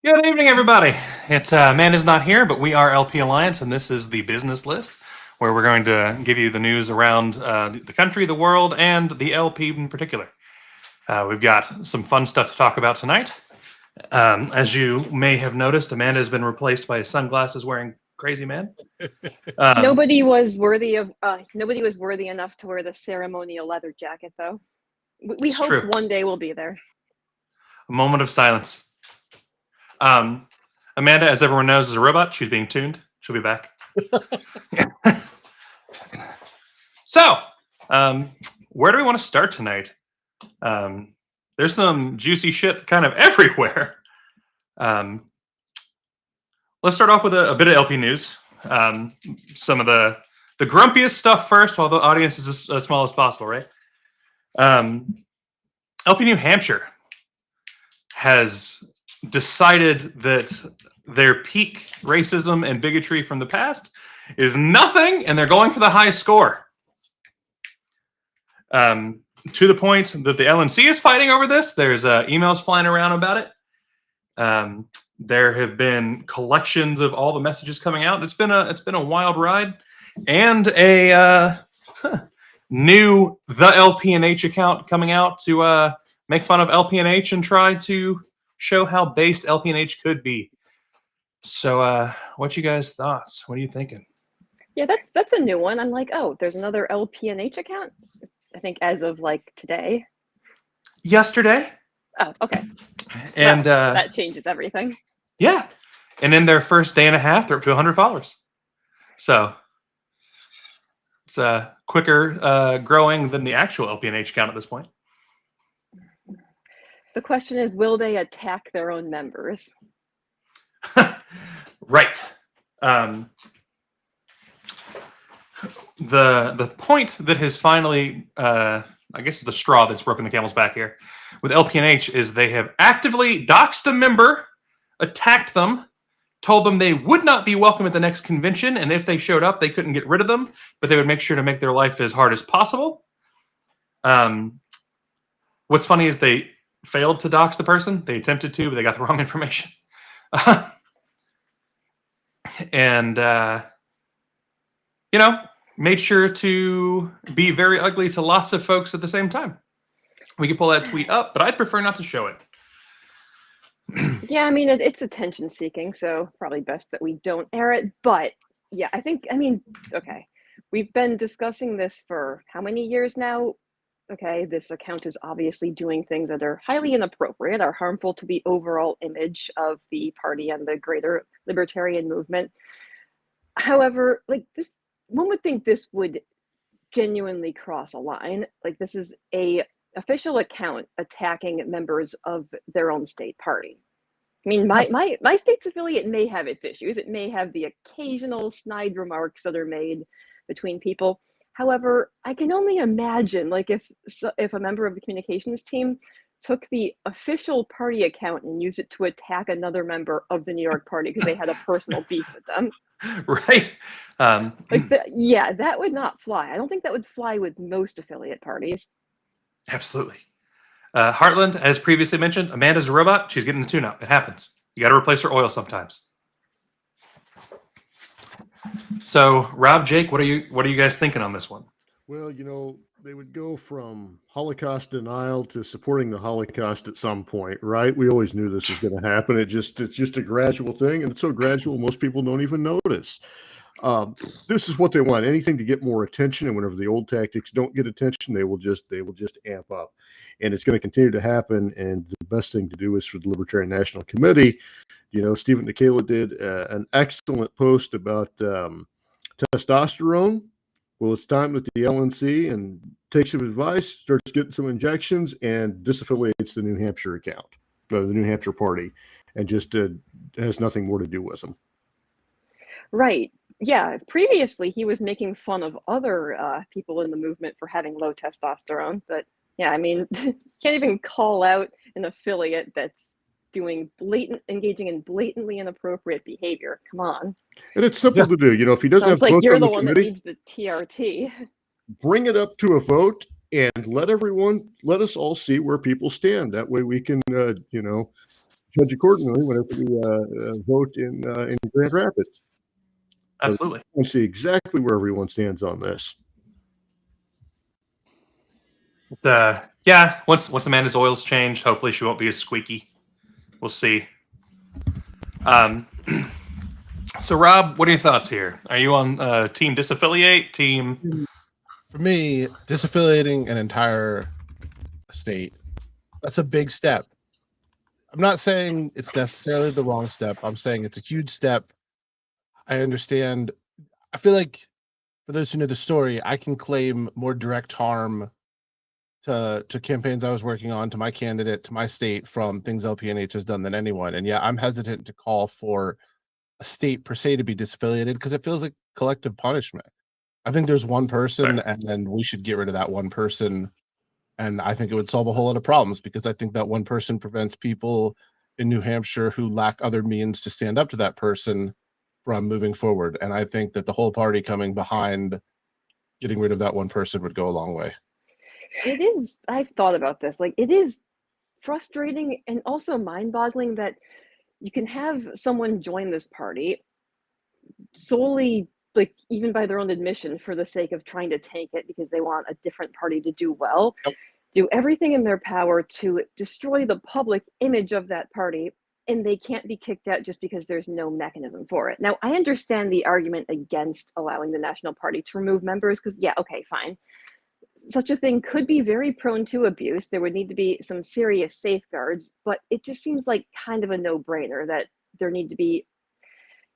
Good evening, everybody. Amanda's not here, but we are LP Alliance, and this is the business list, where we're going to give you the news around the country, the world, and the LP in particular. We've got some fun stuff to talk about tonight. As you may have noticed, Amanda has been replaced by a sunglasses-wearing crazy man. Nobody was worthy enough to wear the ceremonial leather jacket, though. We It's hope true. one day we'll be there. A moment of silence. Amanda, as everyone knows, is a robot. She's being tuned. She'll be back. So, where do we want to start tonight? There's some juicy shit kind of everywhere. Let's start off with a bit of LP news. Some of the grumpiest stuff first, while the audience is as small as possible, right? LP New Hampshire has decided that their peak racism and bigotry from the past is nothing, and they're going for the high score. To the point that the LNC is fighting over this. There's emails flying around about it. There have been collections of all the messages coming out. It's been a wild ride, and a new the LPNH account coming out to make fun of LPNH and try to show how based LPNH could be. So, what you guys thoughts? What are you thinking? Yeah, that's a new one. I'm like, oh, there's another LPNH account. I think as of like today. Yesterday. Oh, okay. And well, that changes everything. Yeah, and in their first day and a half, they're up to 100 followers. So it's quicker growing than the actual LPNH account at this point. The question is, will they attack their own members? Right. The point that has finally, I guess, the straw that's broken the camel's back here with LPNH is they have actively doxed a member, attacked them, told them they would not be welcome at the next convention, and if they showed up, they couldn't get rid of them, but they would make sure to make their life as hard as possible. What's funny is they failed to dox the person. They attempted to, but they got the wrong information. And, made sure to be very ugly to lots of folks at the same time. We could pull that tweet up, but I'd prefer not to show it. Yeah, I mean, it's attention seeking, so probably best that we don't air it. But yeah, okay. We've been discussing this for how many years now? Okay, this account is obviously doing things that are highly inappropriate, are harmful to the overall image of the party and the greater libertarian movement. However, like this, one would think this would genuinely cross a line. Like, this is a official account attacking members of their own state party. I mean, my state's affiliate may have its issues. It may have the occasional snide remarks that are made between people. However, I can only imagine, like, if a member of the communications team took the official party account and used it to attack another member of the New York party because they had a personal beef with them. Right. That would not fly. I don't think that would fly with most affiliate parties. Absolutely. Heartland, as previously mentioned, Amanda's a robot. She's getting a tune-up. It happens. You got to replace her oil sometimes. So, Rob, Jake, what are you guys thinking on this one? Well, they would go from Holocaust denial to supporting the Holocaust at some point, right? We always knew this was going to happen. It's just a gradual thing, and it's so gradual most people don't even notice. This is what they want: anything to get more attention. And whenever the old tactics don't get attention, they will just amp up, and it's going to continue to happen. And the best thing to do is for the Libertarian National Committee. Stephen Nikela did an excellent post about testosterone. Well, it's time that the LNC and takes some advice, starts getting some injections, and disaffiliates the New Hampshire account, the New Hampshire party, and just has nothing more to do with them. Right. Yeah. Previously, he was making fun of other people in the movement for having low testosterone. But yeah, I mean, you can't even call out an affiliate that's engaging in blatantly inappropriate behavior. Come on. And it's simple to do. If he doesn't have like votes you're on the the one committee, that needs the TRT. Bring it up to a vote and let us all see where people stand. That way we can, judge accordingly whenever we vote in Grand Rapids. Absolutely. I see exactly where everyone stands on this. Yeah, once Amanda's oil's changed, hopefully she won't be as squeaky. We'll see. So Rob, what are your thoughts here? Are you on team disaffiliate, team? For me, disaffiliating an entire state, that's a big step. I'm not saying it's necessarily the wrong step. I'm saying it's a huge step. I understand. I feel like for those who know the story, I can claim more direct harm to campaigns I was working on, to my candidate, to my state from things LPNH has done than anyone. And yeah, I'm hesitant to call for a state per se to be disaffiliated because it feels like collective punishment. I think there's one person and we should get rid of that one person. And I think it would solve a whole lot of problems because I think that one person prevents people in New Hampshire who lack other means to stand up to that person from moving forward. And I think that the whole party coming behind getting rid of that one person would go a long way. It is, I've thought about this, like it is frustrating and also mind-boggling that you can have someone join this party solely, like even by their own admission, for the sake of trying to tank it because they want a different party to do well, do everything in their power to destroy the public image of that party, and they can't be kicked out just because there's no mechanism for it. Now, I understand the argument against allowing the National Party to remove members because, yeah, okay, fine. Such a thing could be very prone to abuse. There would need to be some serious safeguards, but it just seems like kind of a no-brainer that there need to be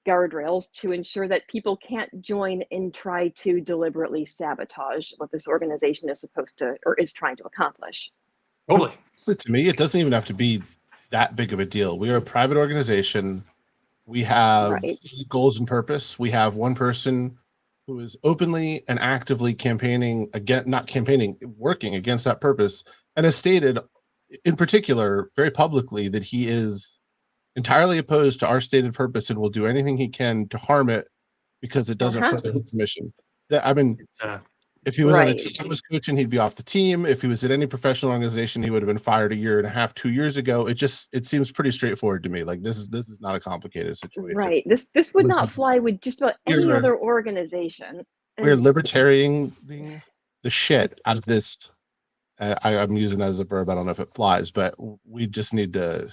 guardrails to ensure that people can't join and try to deliberately sabotage what this organization is supposed to or is trying to accomplish. Totally. So to me, it doesn't even have to be that big of a deal. We are a private organization. We have goals and purpose. We have one person who is openly and actively campaigning against, not campaigning, working against that purpose, and has stated in particular very publicly that he is entirely opposed to our stated purpose and will do anything he can to harm it because it doesn't further his mission. That, I mean, if he was on a team I was coaching, he'd be off the team. If he was at any professional organization, he would have been fired 1.5 years, 2 years ago. It seems pretty straightforward to me. Like this is not a complicated situation. Right. This would not fly with just about any other organization. We're libertarianing the shit out of this. I'm using that as a verb. I don't know if it flies, but we just need to.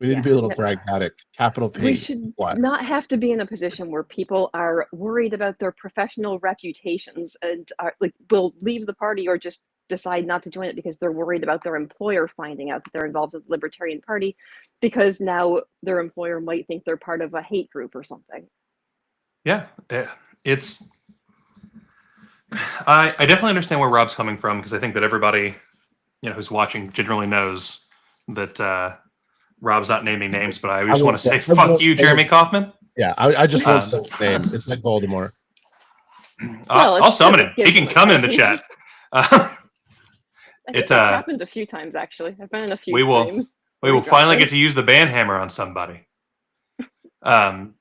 We need to be a little pragmatic. Capital P. We should not have to be in a position where people are worried about their professional reputations and are like will leave the party or just decide not to join it because they're worried about their employer finding out that they're involved with the Libertarian Party because now their employer might think they're part of a hate group or something. Yeah, it's. I definitely understand where Rob's coming from because I think that everybody, who's watching generally knows that. Rob's not naming names, but I just want to say fuck you, Jeremy Kauffman. Yeah, I just won't say his name. It's like Voldemort. I'll summon him. He can come in the chat. It's happened a few times, actually. I've been in a few streams. We will finally get to use the ban hammer on somebody. But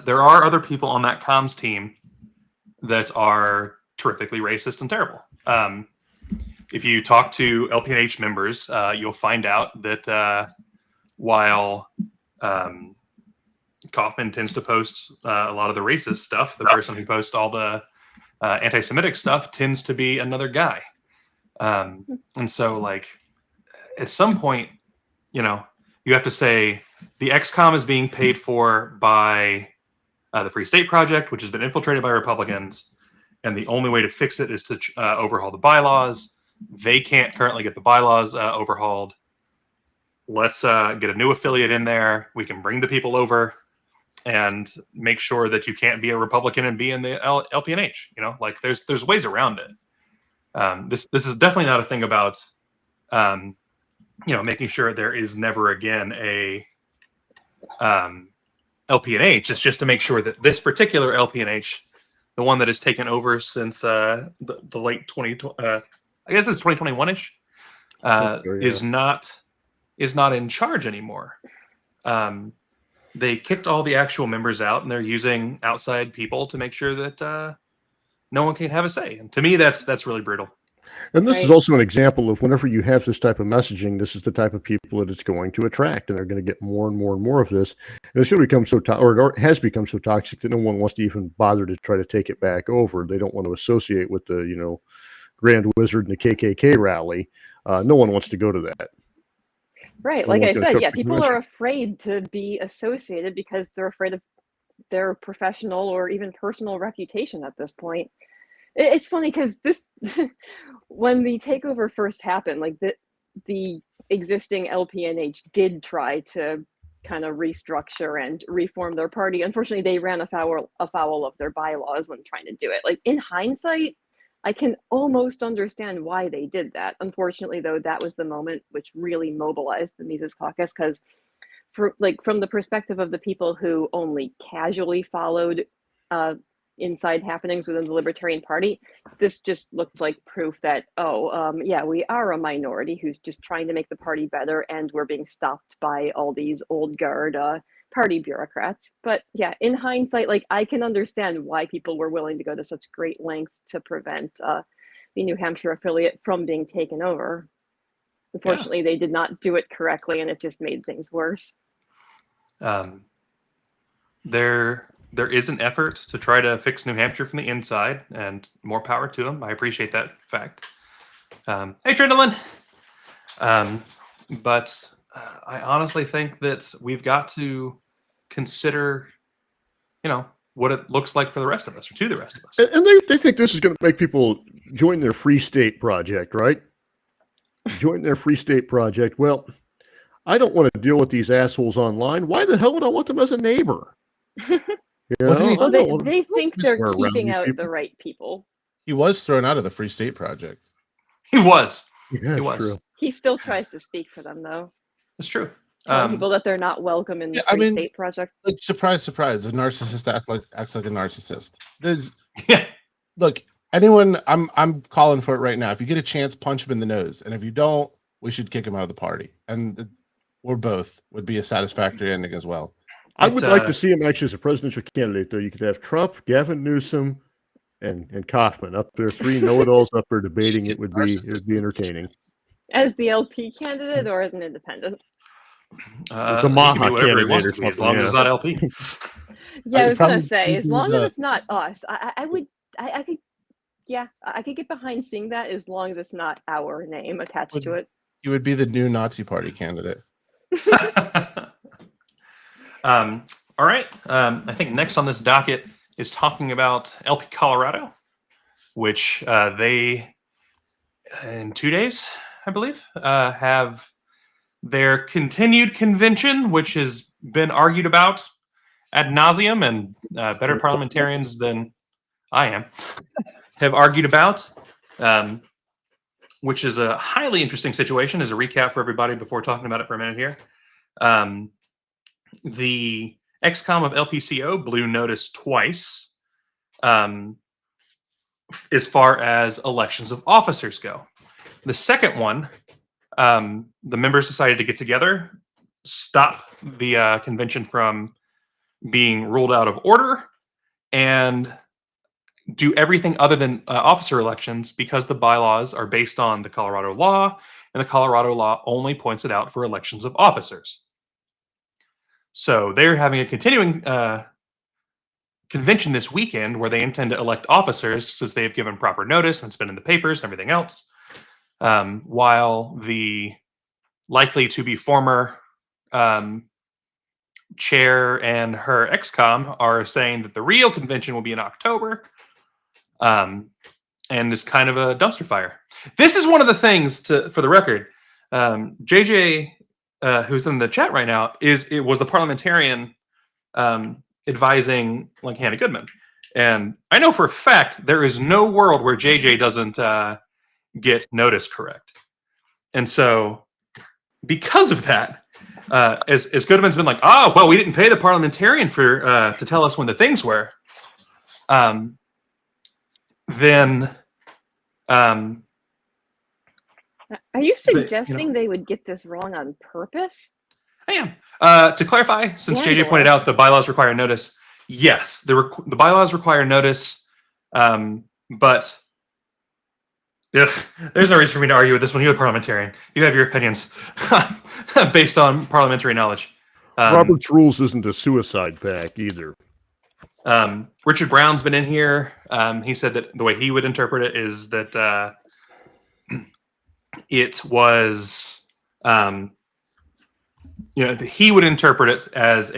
there are other people on that comms team that are terrifically racist and terrible. If you talk to LPNH members, you'll find out that while Kauffman tends to post a lot of the racist stuff, the person who posts all the anti-Semitic stuff tends to be another guy. And so, like, at some point, you have to say the XCOM is being paid for by the Free State Project, which has been infiltrated by Republicans, and the only way to fix it is to overhaul the bylaws. They can't currently get the bylaws overhauled. Let's get a new affiliate in there. We can bring the people over and make sure that you can't be a Republican and be in the LPNH. Like there's ways around it. This is definitely not a thing about making sure there is never again a LPNH. It's just to make sure that this particular LPNH, the one that has taken over since the late 2020. I guess it's 2021-ish, is not in charge anymore. They kicked all the actual members out, and they're using outside people to make sure that no one can have a say. And to me, that's really brutal. And this is Right. also an example of whenever you have this type of messaging, this is the type of people that it's going to attract, and they're going to get more and more and more of this. And it's going to become so, or it has become so toxic that no one wants to even bother to try to take it back over. They don't want to associate with the, Grand Wizard and the KKK rally. No one wants to go to that. Right. No Like one's I gonna said, show yeah, up for the people are convention. afraid to be associated because they're afraid of their professional or even personal reputation at this point. It's funny because this, when the takeover first happened, like the existing LPNH did try to kind of restructure and reform their party. Unfortunately, they ran afoul of their bylaws when trying to do it. Like in hindsight, I can almost understand why they did that. Unfortunately, though, that was the moment which really mobilized the Mises Caucus because from the perspective of the people who only casually followed uh, inside happenings within the Libertarian Party, this just looks like proof that yeah, we are a minority who's just trying to make the party better, and we're being stopped by all these old guard party bureaucrats. But yeah, in hindsight, like I can understand why people were willing to go to such great lengths to prevent the New Hampshire affiliate from being taken over. Unfortunately, they did not do it correctly, and it just made things worse. There is an effort to try to fix New Hampshire from the inside, and more power to them. I appreciate that fact. Hey, Trindlin. But I honestly think that we've got to consider, what it looks like for the rest of us, or to the rest of us. And they think this is going to make people join their Free State Project, right? Join their Free State Project. Well, I don't want to deal with these assholes online. Why the hell would I want them as a neighbor? Well, they think they're around keeping these out people. the right people. He was thrown out of the Free State Project. He was. Yeah, He it's was. true. He still tries to speak for them, though, It's true. telling people that they're not welcome in the Yeah, I Free mean- State Project. Like, surprise, surprise, a narcissist acts like a narcissist. There's Yeah. look, anyone, I'm calling for it right now. If you get a chance, punch him in the nose, and if you don't, we should kick him out of the party. And or both would be a satisfactory ending as well. I would like to see him actually as a presidential candidate, though. You could have Trump, Gavin Newsom, and Kaufman up there, three know-it-alls up there debating. It would be entertaining. As the LP candidate or as an independent? The he Maha can be whatever he wants candidate to be, or as long as it's something, not LP. Yeah, I was gonna probably say, as do long as the- it's not us, I could, yeah, I could get behind seeing that as long as it's not our name attached to it. You would be the new Nazi Party candidate. All right. I think next on this docket is talking about LP Colorado, which they, in 2 days, I believe, have their continued convention, which has been argued about ad nauseum, and better parliamentarians than I am have argued about, which is a highly interesting situation. As a recap for everybody before talking about it for a minute here, the XCOM of LPCO blew notice twice as far as elections of officers go. The second one, the members decided to get together, stop the convention from being ruled out of order, and do everything other than officer elections because the bylaws are based on the Colorado law, and the Colorado law only points it out for elections of officers. So they're having a continuing convention this weekend where they intend to elect officers since they have given proper notice and it's been in the papers and everything else. While the likely to be former chair and her XCOM are saying that the real convention will be in October, and is kind of a dumpster fire. This is one of the things for the record, JJ, who's in the chat right now, was the parliamentarian advising like Hannah Goodman. And I know for a fact there is no world where JJ doesn't get notice correct. And so because of that, as Goodman's been like, well, we didn't pay the parliamentarian to tell us when the things were, then Are you suggesting they would get this wrong on purpose? I am. To clarify, since JJ pointed out the bylaws require notice, yes, the bylaws require notice, but Yeah, there's no reason for me to argue with this one. You're a parliamentarian. You have your opinions based on parliamentary knowledge. Robert's Rules isn't a suicide pact either. Richard Brown's been in here. He said that the way he would interpret it is that it was, he would interpret it as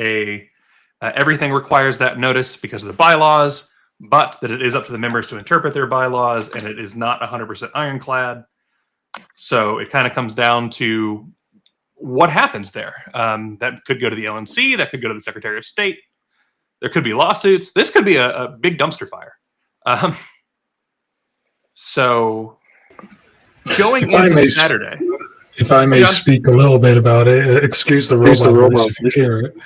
everything requires that notice because of the bylaws, but that it is up to the members to interpret their bylaws, and it is not 100% ironclad. So it kind of comes down to what happens there. That could go to the LNC, that could go to the Secretary of State. There could be lawsuits. This could be a big dumpster fire. So going into Saturday. If I may speak a little bit about it, excuse the robot voice if you hear it.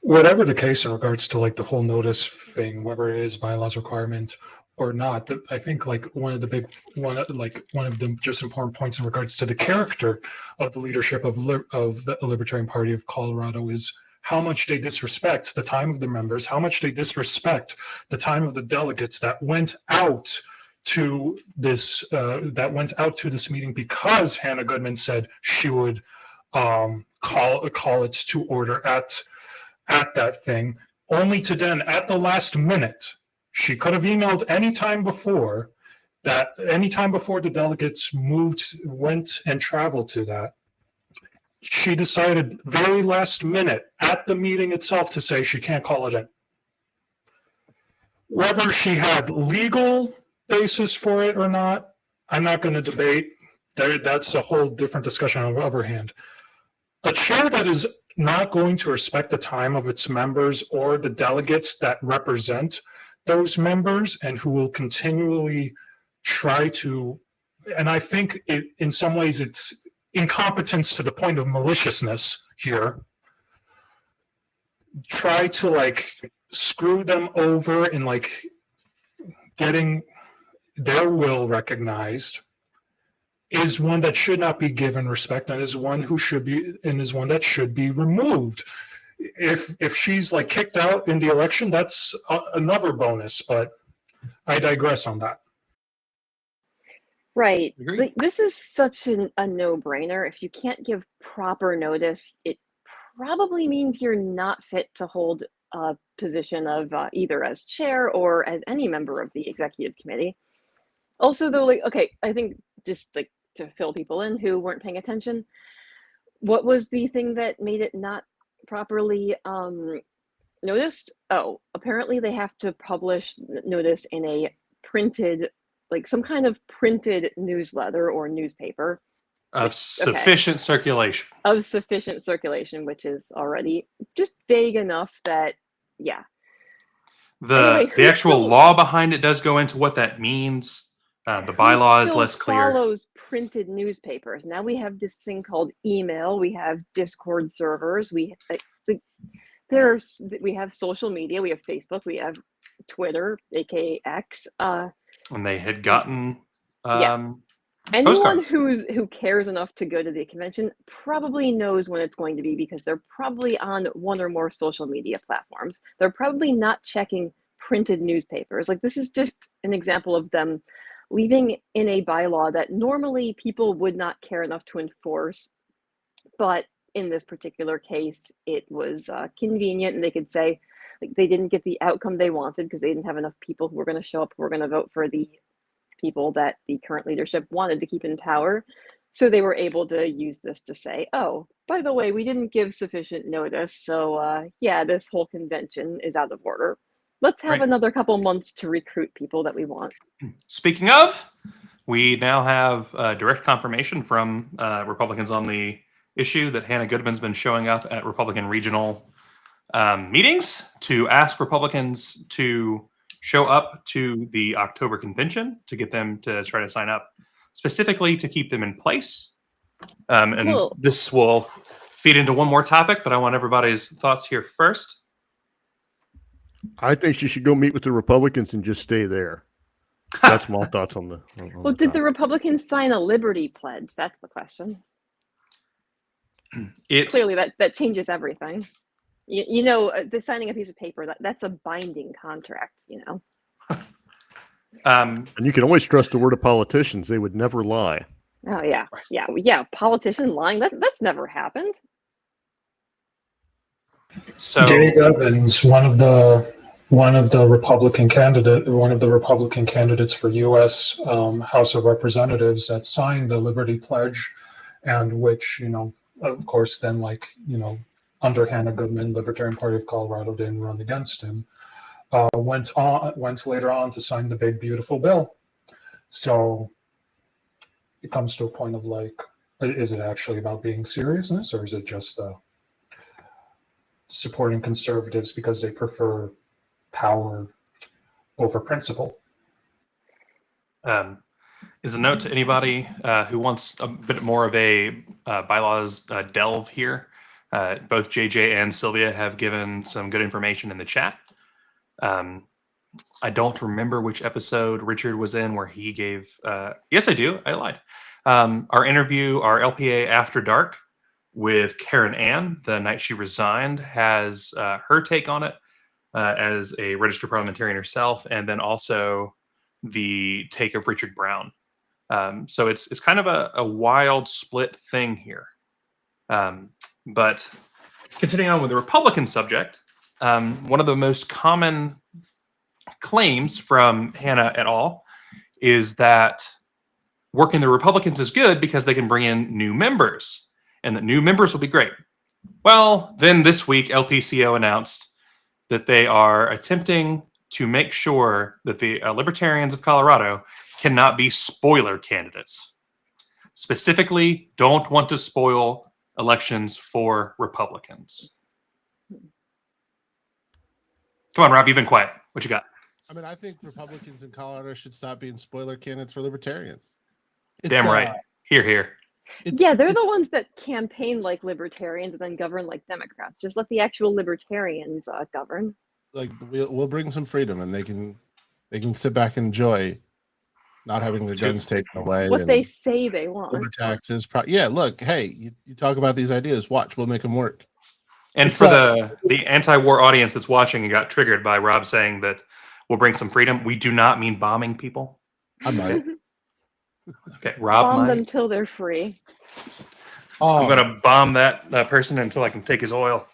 Whatever the case in regards to like the whole notice thing, whether it is bylaws requirement or not, I think like one of the just important points in regards to the character of the leadership of the Libertarian Party of Colorado is how much they disrespect the time of the members, how much they disrespect the time of the delegates that went out to this meeting because Hannah Goodman said she would call it to order at that thing, only to then at the last minute, she could have emailed any time before the delegates went and traveled to that. She decided very last minute at the meeting itself to say she can't call it in. Whether she had legal basis for it or not, I'm not going to debate. That's a whole different discussion on the other hand. A chair that is not going to respect the time of its members or the delegates that represent those members and who will continually try to, and I think in some ways it's incompetence to the point of maliciousness here, try to like screw them over in like getting their will recognized, is one that should not be given respect and is one that should be removed. If she's like kicked out in the election, that's another bonus, but I digress on that. Right. Agreed. Like, this is such a no-brainer. If you can't give proper notice, it probably means you're not fit to hold a position of either as chair or as any member of the executive committee. Also, though, like, okay, I think just like to fill people in who weren't paying attention, what was the thing that made it not properly noticed? Oh, apparently they have to publish notice in a printed, like some kind of printed newsletter or newspaper Of sufficient circulation. of sufficient circulation, which is already just vague enough that, yeah. Anyway, The actual law behind it does go into what that means. The bylaw is less clear. Follows printed newspapers. Now we have this thing called email. We have Discord servers. We have social media. We have Facebook. We have Twitter, aka X. And they had gotten Anyone postcards. who cares enough to go to the convention probably knows when it's going to be because they're probably on one or more social media platforms. They're probably not checking printed newspapers. Like, this is just an example of them leaving in a bylaw that normally people would not care enough to enforce. But in this particular case, it was convenient, and they could say like they didn't get the outcome they wanted because they didn't have enough people who were going to show up, who were going to vote for the people that the current leadership wanted to keep in power. So they were able to use this to say, oh, by the way, we didn't give sufficient notice. So yeah, this whole convention is out of order. Let's have another couple months to recruit people that we want. Speaking of, we now have direct confirmation from Republicans on the issue that Hannah Goodman's been showing up at Republican regional meetings to ask Republicans to show up to the October convention to get them to try to sign up, specifically to keep them in place. And Cool. This will feed into one more topic, but I want everybody's thoughts here first. I think she should go meet with the Republicans and just stay there. That's my thoughts on the. Well, did the Republicans sign a liberty pledge? That's the question. Clearly, that changes everything. You know, the signing a piece of paper, that's a binding contract, you know. And you can always trust the word of politicians. They would never lie. Oh yeah, Right. yeah. Politician lying. That's never happened. So Dave Evans, one of the Republican candidates for U.S. House of Representatives that signed the Liberty Pledge, and which, of course, then under Hannah Goodman, Libertarian Party of Colorado didn't run against him. Went later on to sign the Big Beautiful Bill. So it comes to a point of is it actually about being seriousness, or is it just supporting conservatives because they prefer power over principle? Is a note to anybody who wants a bit more of a bylaws delve here. Both JJ and Sylvia have given some good information in the chat. I don't remember which episode Richard was in where he gave. Yes, I do. I lied. Our interview, our LPA After Dark with Karen Ann, the night she resigned, has her take on it as a registered parliamentarian herself, and then also the take of Richard Brown. So it's kind of a wild split thing here. But continuing on with the Republican subject, one of the most common claims from Hannah et al. Is that working the Republicans is good because they can bring in new members, and that new members will be great. Well, then this week, LPCO announced that they are attempting to make sure that the Libertarians of Colorado cannot be spoiler candidates. Specifically, don't want to spoil elections for Republicans. Come on, Rob, you've been quiet. What you got? I mean, I think Republicans in Colorado should stop being spoiler candidates for libertarians. Damn right. Here. Yeah, they're the ones that campaign like libertarians and then govern like Democrats. Just let the actual libertarians govern. Like we'll bring some freedom, and they can sit back and enjoy not having their guns taken away. What and they say they want. lower taxes. Yeah, look, hey, you talk about these ideas. Watch, we'll make them work. And It's for the anti-war audience that's watching and got triggered by Rob saying that we'll bring some freedom, we do not mean bombing people. I might. Okay, Rob Bomb might. them till they're free. I'm gonna bomb that person until I can take his oil.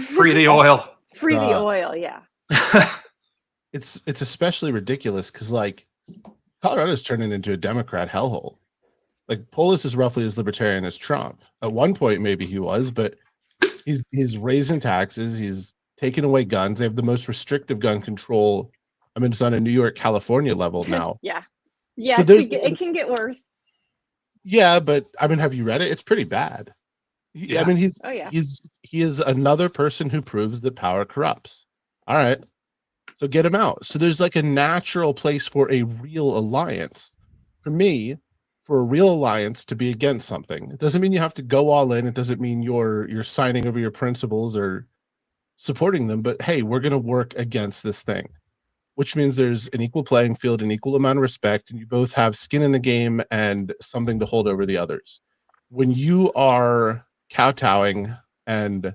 Free the oil. Free the oil, yeah. It's especially ridiculous because Colorado's turning into a Democrat hellhole. Like Polis is roughly as libertarian as Trump. At one point, maybe he was, but he's raising taxes. He's taking away guns. They have the most restrictive gun control. I mean, it's on a New York, California level now. Yeah, So it can get worse. Yeah, but I mean, have you read it? It's pretty bad. Yeah. I mean, Oh yeah. he is another person who proves that power corrupts. All right. So get him out. So there's a natural place for a real alliance. For me, for a real alliance to be against something, it doesn't mean you have to go all in. It doesn't mean you're signing over your principles or supporting them. But hey, we're going to work against this thing, which means there's an equal playing field, an equal amount of respect, and you both have skin in the game and something to hold over the others. When you are kowtowing and,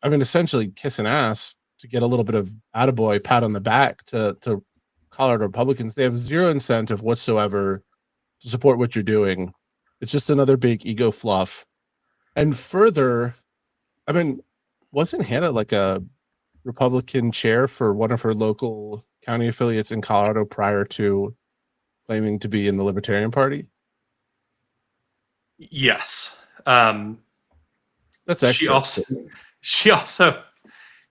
essentially kissing ass to get a little bit of attaboy pat on the back to Colorado Republicans, they have zero incentive whatsoever to support what you're doing. It's just another big ego fluff. And further, I mean, wasn't Hannah a Republican chair for one of her local county affiliates in Colorado prior to claiming to be in the Libertarian Party? Yes. That's extra. She also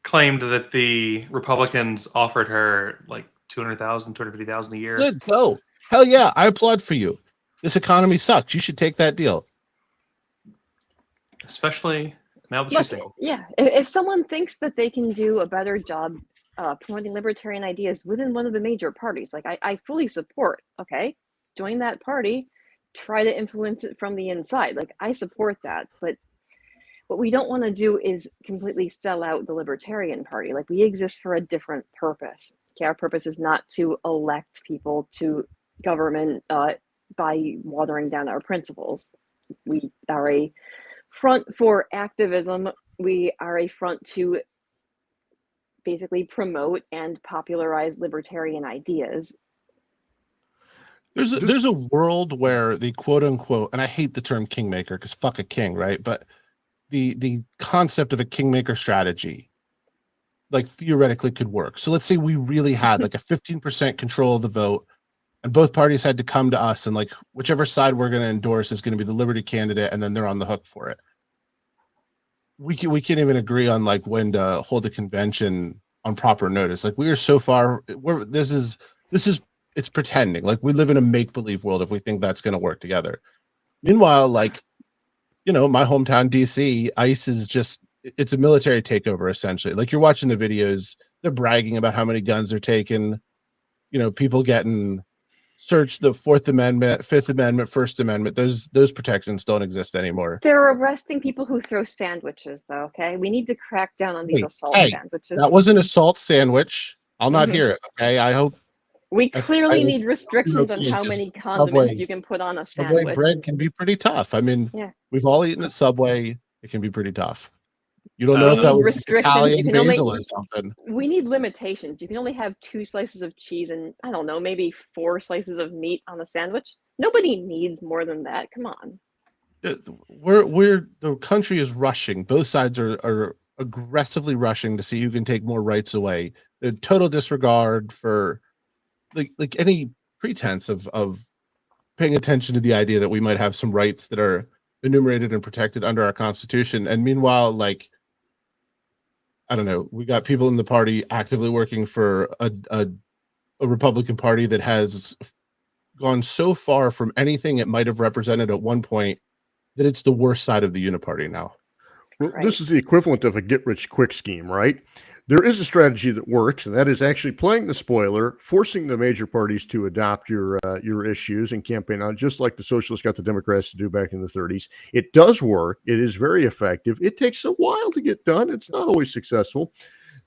claimed that the Republicans offered her like $250,000 a year. Good, go. Hell yeah, I applaud for you. This economy sucks. You should take that deal. Especially now that Look, she's single. yeah. If someone thinks that they can do a better job promoting libertarian ideas within one of the major parties, I fully support. Okay, join that party. Try to influence it from the inside. I support that, but what we don't want to do is completely sell out the Libertarian Party. We exist for a different purpose. Okay, our purpose is not to elect people to government by watering down our principles. We are a front for activism. We are a front to basically promote and popularize libertarian ideas. There's a world where the quote unquote, and I hate the term kingmaker because fuck a king, right? But the concept of a kingmaker strategy, like theoretically could work. So let's say we really had like a 15% control of the vote, and both parties had to come to us, and like whichever side we're going to endorse is going to be the Liberty candidate, and then they're on the hook for it. We can't even agree on like when to hold a convention on proper notice. Like we are so far. This is it's pretending. Like we live in a make believe world if we think that's going to work together. Meanwhile, like my hometown DC, ICE is just it's a military takeover essentially. Like you're watching the videos, they're bragging about how many guns are taken. People getting searched, the Fourth Amendment, Fifth Amendment, First Amendment. Those protections don't exist anymore. They're arresting people who throw sandwiches, though. Okay, we need to crack down on these assault Hey, sandwiches. that was an assault sandwich. I'll not hear it. Okay, I hope. We clearly need I restrictions on how many condiments you can put on a Subway sandwich. bread can be pretty tough. I mean, we've all eaten at Subway. It can be pretty tough. You don't know if that was restrictions. Italian You can basil only, or something. We need limitations. You can only have 2 slices of cheese and I don't know, maybe 4 slices of meat on a sandwich. Nobody needs more than that. Come on. The country is rushing. Both sides are aggressively rushing to see who can take more rights away. The total disregard for like any pretense of paying attention to the idea that we might have some rights that are enumerated and protected under our Constitution. And meanwhile, like, I don't know, we got people in the party actively working for a Republican Party that has gone so far from anything it might have represented at one point that it's the worst side of the uniparty now. Well, this is the equivalent of a get-rich-quick scheme, right? There is a strategy that works, and that is actually playing the spoiler, forcing the major parties to adopt your issues and campaign on, just like the socialists got the Democrats to do back in the 30s. It does work. It is very effective. It takes a while to get done. It's not always successful.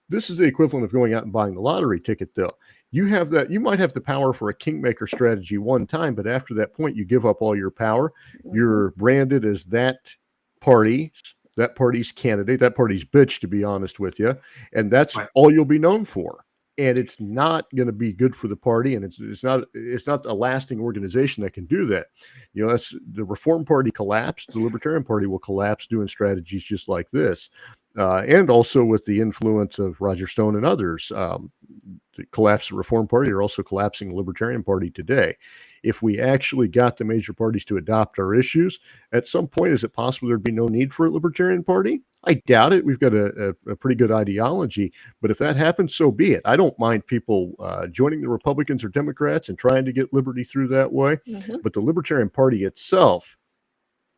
This is the equivalent of going out and buying the lottery ticket, though. You might have the power for a kingmaker strategy one time, but after that point, you give up all your power. You're branded as that party's candidate, that party's bitch, to be honest with you. And that's all you'll be known for. And it's not going to be good for the party. And it's not a lasting organization that can do that. That's the Reform Party collapsed. The Libertarian Party will collapse doing strategies just like this. And also with the influence of Roger Stone and others, the collapse of the Reform Party are also collapsing the Libertarian Party today. If we actually got the major parties to adopt our issues, at some point, is it possible there'd be no need for a Libertarian Party? I doubt it. We've got a pretty good ideology, but if that happens, so be it. I don't mind people joining the Republicans or Democrats and trying to get liberty through that way, but the Libertarian Party itself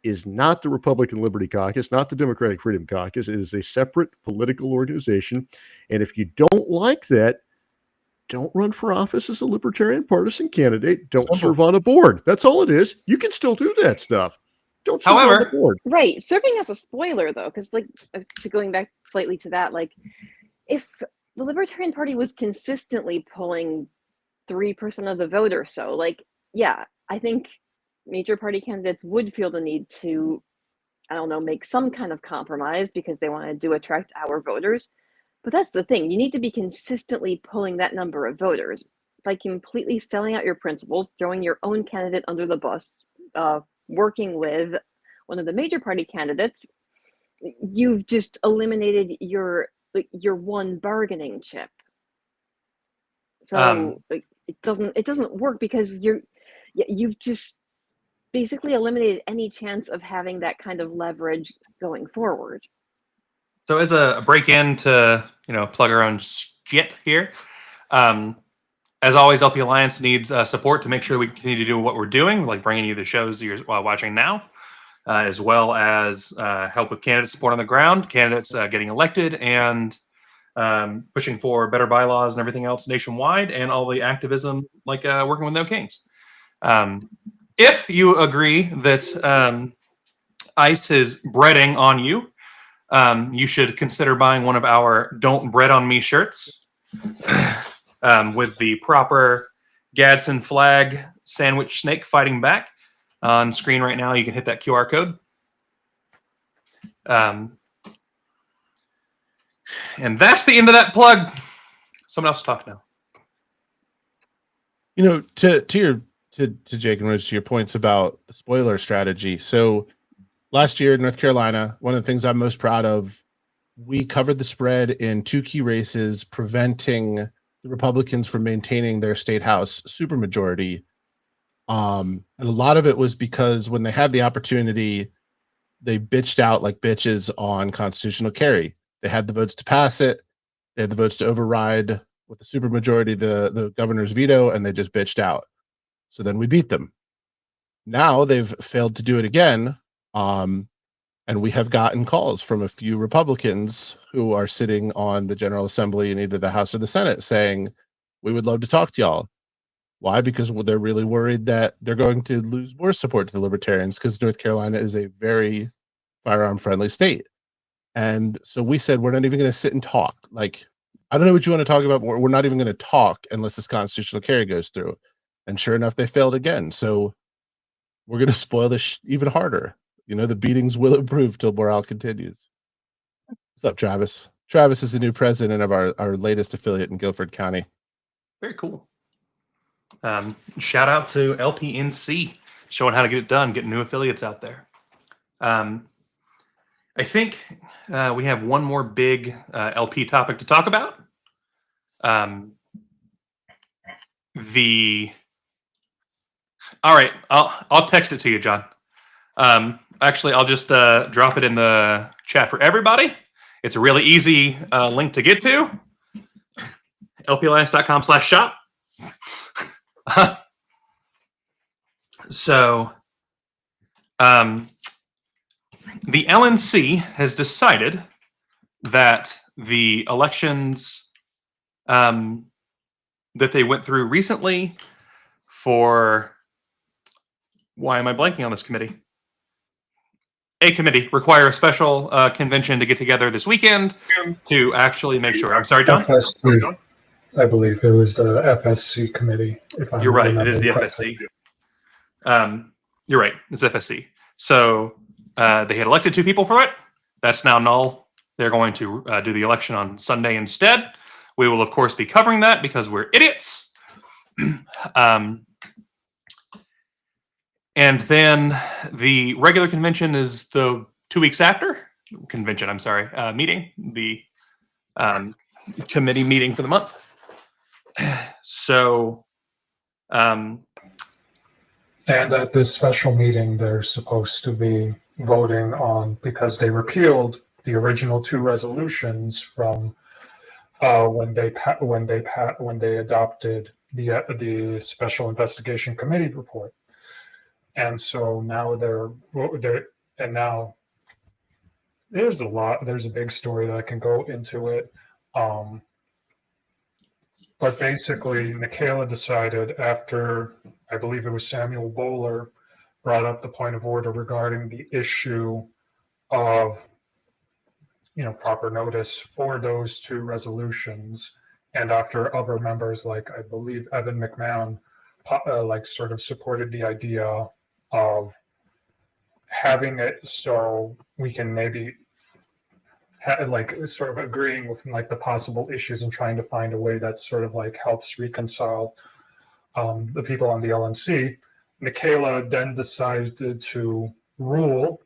is not the Republican Liberty Caucus, not the Democratic Freedom Caucus. It is a separate political organization, and if you don't like that, don't run for office as a libertarian partisan candidate. Don't serve on a board. That's all it is. You can still do that stuff. Don't serve on the board. Right. Serving as a spoiler, though, because to going back slightly to that, like if the Libertarian Party was consistently pulling 3% of the vote or so, like, yeah, I think major party candidates would feel the need to, I don't know, make some kind of compromise because they want to attract our voters. But that's the thing. You need to be consistently pulling that number of voters by completely selling out your principles, throwing your own candidate under the bus, working with one of the major party candidates. You've just eliminated your one bargaining chip. So it doesn't work because you've just basically eliminated any chance of having that kind of leverage going forward. So as a break-in to, plug our own shit here, as always, LP Alliance needs support to make sure we continue to do what we're doing, like bringing you the shows you're watching now, as well as help with candidate support on the ground, candidates getting elected, and pushing for better bylaws and everything else nationwide, and all the activism like working with No Kings. If you agree that ICE is breading on you, you should consider buying one of our Don't Bread on Me shirts with the proper Gadsden flag sandwich snake fighting back. On screen right now, you can hit that QR code. And that's the end of that plug. Someone else talk now. To your to Jake and Rich, to your points about the spoiler strategy. So last year in North Carolina, one of the things I'm most proud of, we covered the spread in 2 key races, preventing the Republicans from maintaining their state house supermajority. And a lot of it was because when they had the opportunity, they bitched out like bitches on constitutional carry. They had the votes to pass it. They had the votes to override with the supermajority the governor's veto, and they just bitched out. So then we beat them. Now they've failed to do it again. And we have gotten calls from a few Republicans who are sitting on the General Assembly in either the House or the Senate saying, we would love to talk to y'all. Why? Because they're really worried that they're going to lose more support to the Libertarians because North Carolina is a very firearm-friendly state. And so we said, we're not even going to sit and talk. Like, I don't know what you want to talk about, but we're not even going to talk unless this constitutional carry goes through. And sure enough, they failed again. So we're going to spoil this even harder. You know, the beatings will improve till morale continues. What's up, Travis? Travis is the new president of our latest affiliate in Guilford County. Very cool. Shout out to LPNC, showing how to get it done, getting new affiliates out there. I think we have one more big LP topic to talk about. All right, I'll text it to you, John. Actually, I'll just drop it in the chat for everybody. It's a really easy link to get to. lpalliance.com/shop. So, the LNC has decided that the elections that they went through recently for, why am I blanking on this committee? A committee require a special convention to get together this weekend to actually make sure. I'm sorry, John. FSC, I believe it was the FSC committee. If I'm You're right. It is the remembering FSC. You're right. It's FSC. So they had elected 2 people for it. That's now null. They're going to do the election on Sunday instead. We will, of course, be covering that because we're idiots. And then the regular convention is the 2 weeks after convention. I'm sorry, meeting, the committee meeting for the month. So, And at this special meeting, they're supposed to be voting on, because they repealed the original 2 resolutions from when they adopted the Special Investigation Committee report. And so now now there's a big story that can go into it. But basically, Michaela decided after, I believe it was Samuel Bowler, brought up the point of order regarding the issue of, proper notice for those 2 resolutions. And after other members, like I believe Evan McMahon, sort of supported the idea of having it so we can maybe sort of agreeing with the possible issues and trying to find a way that sort of helps reconcile the people on the LNC. Michaela then decided to rule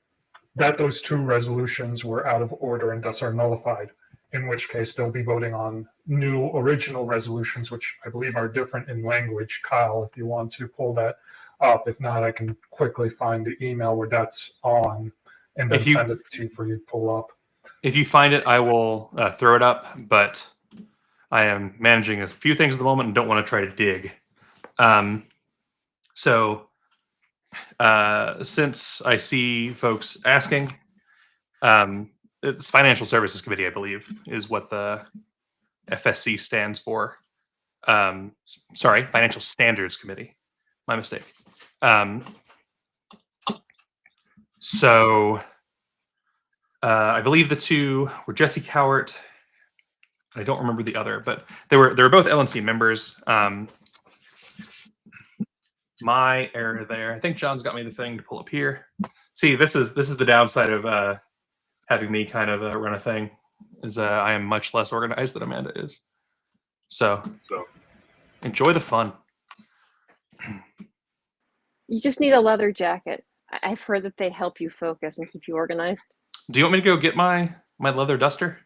that those 2 resolutions were out of order and thus are nullified, in which case they'll be voting on new original resolutions, which I believe are different in language. Kyle, if you want to pull that up. If not, I can quickly find the email where that's on and then send it to you for you to pull up. If you find it, I will throw it up, but I am managing a few things at the moment and don't want to try to dig. Since I see folks asking, it's Financial Services Committee, I believe, is what the FSC stands for. Sorry, Financial Standards Committee. My mistake. I believe the 2 were Jesse Cowart. I don't remember the other, but they were both LNC members. My error there. I think John's got me the thing to pull up here. See, this is the downside of having me kind of run a thing, is I am much less organized than Amanda is. So enjoy the fun. You just need a leather jacket. I've heard that they help you focus and keep you organized. Do you want me to go get my leather duster?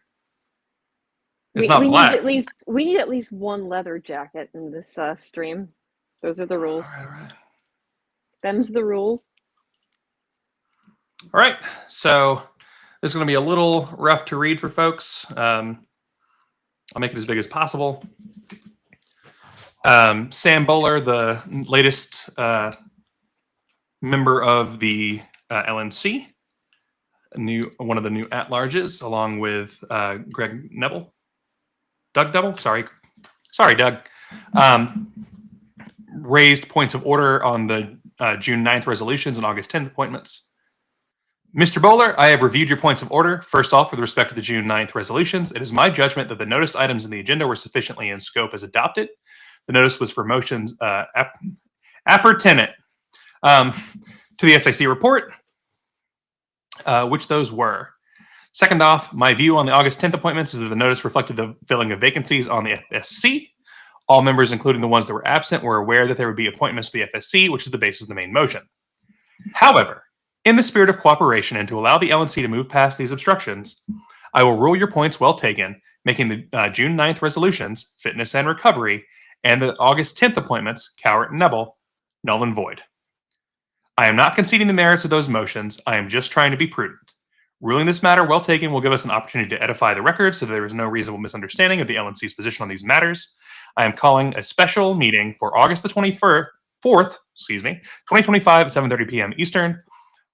It's We, not we need black. we need at least one leather jacket in this stream. Those are the rules. All right. Them's the rules. All right. So this is going to be a little rough to read for folks. I'll make it as big as possible. Sam Bowler, the latest member of the LNC, one of the new at-larges, along with Greg Neville. Doug Neville? Sorry, Doug. Raised points of order on the June 9th resolutions and August 10th appointments. Mr. Bowler, I have reviewed your points of order. First off, with respect to the June 9th resolutions, it is my judgment that the noticed items in the agenda were sufficiently in scope as adopted. The notice was for motions appertinent to the SIC report, which those were. Second off, my view on the August 10th appointments is that the notice reflected the filling of vacancies on the FSC. All members, including the ones that were absent, were aware that there would be appointments to the FSC, which is the basis of the main motion. However, in the spirit of cooperation and to allow the LNC to move past these obstructions, I will rule your points well taken, making the June 9th resolutions, fitness and recovery, and the August 10th appointments, Cowart and Neville, null and void. I am not conceding the merits of those motions. I am just trying to be prudent. Ruling this matter well taken will give us an opportunity to edify the record so that there is no reasonable misunderstanding of the LNC's position on these matters. I am calling a special meeting for August the 4th, 2025 at 7:30 p.m. Eastern,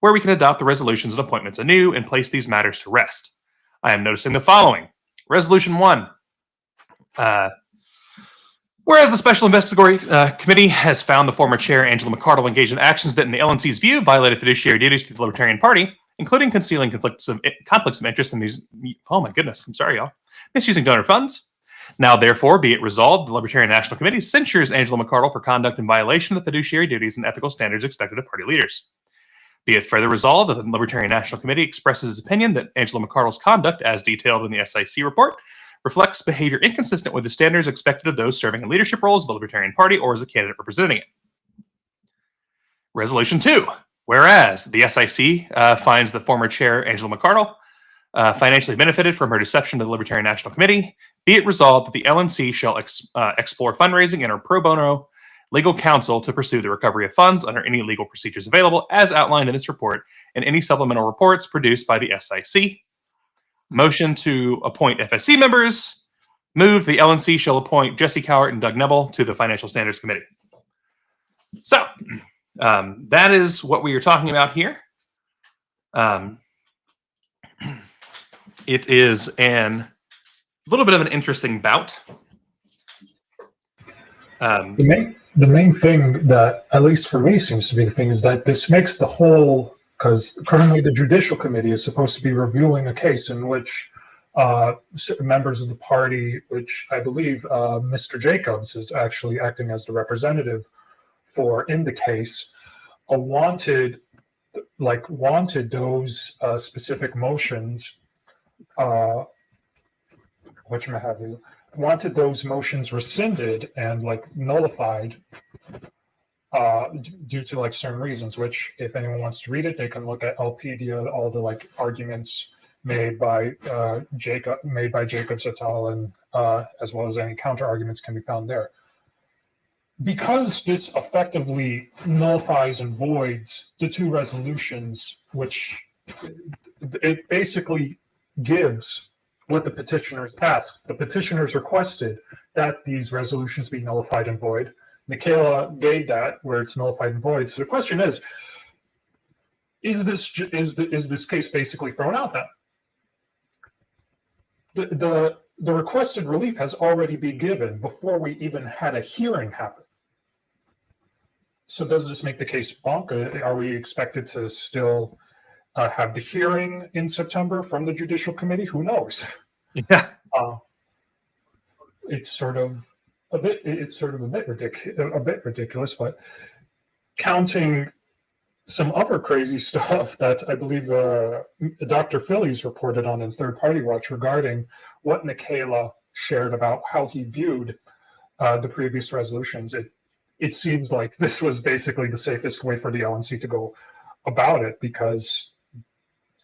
where we can adopt the resolutions and appointments anew and place these matters to rest. I am noticing the following. Resolution 1. Whereas the Special Investigatory Committee has found the former chair, Angela McArdle, engaged in actions that, in the LNC's view, violated fiduciary duties to the Libertarian Party, including concealing conflicts of interest in these. Oh my goodness, I'm sorry, y'all. Misusing donor funds. Now, therefore, be it resolved, the Libertarian National Committee censures Angela McArdle for conduct in violation of the fiduciary duties and ethical standards expected of party leaders. Be it further resolved that the Libertarian National Committee expresses its opinion that Angela McArdle's conduct, as detailed in the SIC report, reflects behavior inconsistent with the standards expected of those serving in leadership roles of the Libertarian Party or as a candidate representing it. Resolution 2. Whereas the SIC finds the former chair, Angela McArdle, financially benefited from her deception to the Libertarian National Committee, be it resolved that the LNC shall explore fundraising and her pro bono legal counsel to pursue the recovery of funds under any legal procedures available as outlined in its report and any supplemental reports produced by the SIC. Motion to appoint FSC members. Move the LNC shall appoint Jesse Cowart and Doug Neville to the Financial Standards Committee. So, that is what we are talking about here. It is a little bit of an interesting bout. The main thing that, at least for me, seems to be the thing is that this makes the whole, because currently the Judicial Committee is supposed to be reviewing a case in which members of the party, which I believe Mr. Jacobs is actually acting as the representative for in the case, wanted those specific motions, wanted those motions rescinded and nullified due to certain reasons, which if anyone wants to read it, they can look at LPDA, all the arguments made by Jacobs et al. And as well as any counter arguments can be found there. Because this effectively nullifies and voids the two resolutions, which it basically gives what the petitioners asked. The petitioners requested that these resolutions be nullified and void. Michaela gave that where it's nullified and void. So the question is this case basically thrown out then? The requested relief has already been given before we even had a hearing happen. So does this make the case bonk? Are we expected to still have the hearing in September from the Judicial Committee? Who knows? Yeah. It's sort of a bit ridiculous, but counting some other crazy stuff that I believe Dr. Phillies reported on in Third Party Watch regarding what Michaela shared about how he viewed the previous resolutions. it seems like this was basically the safest way for the LNC to go about it, because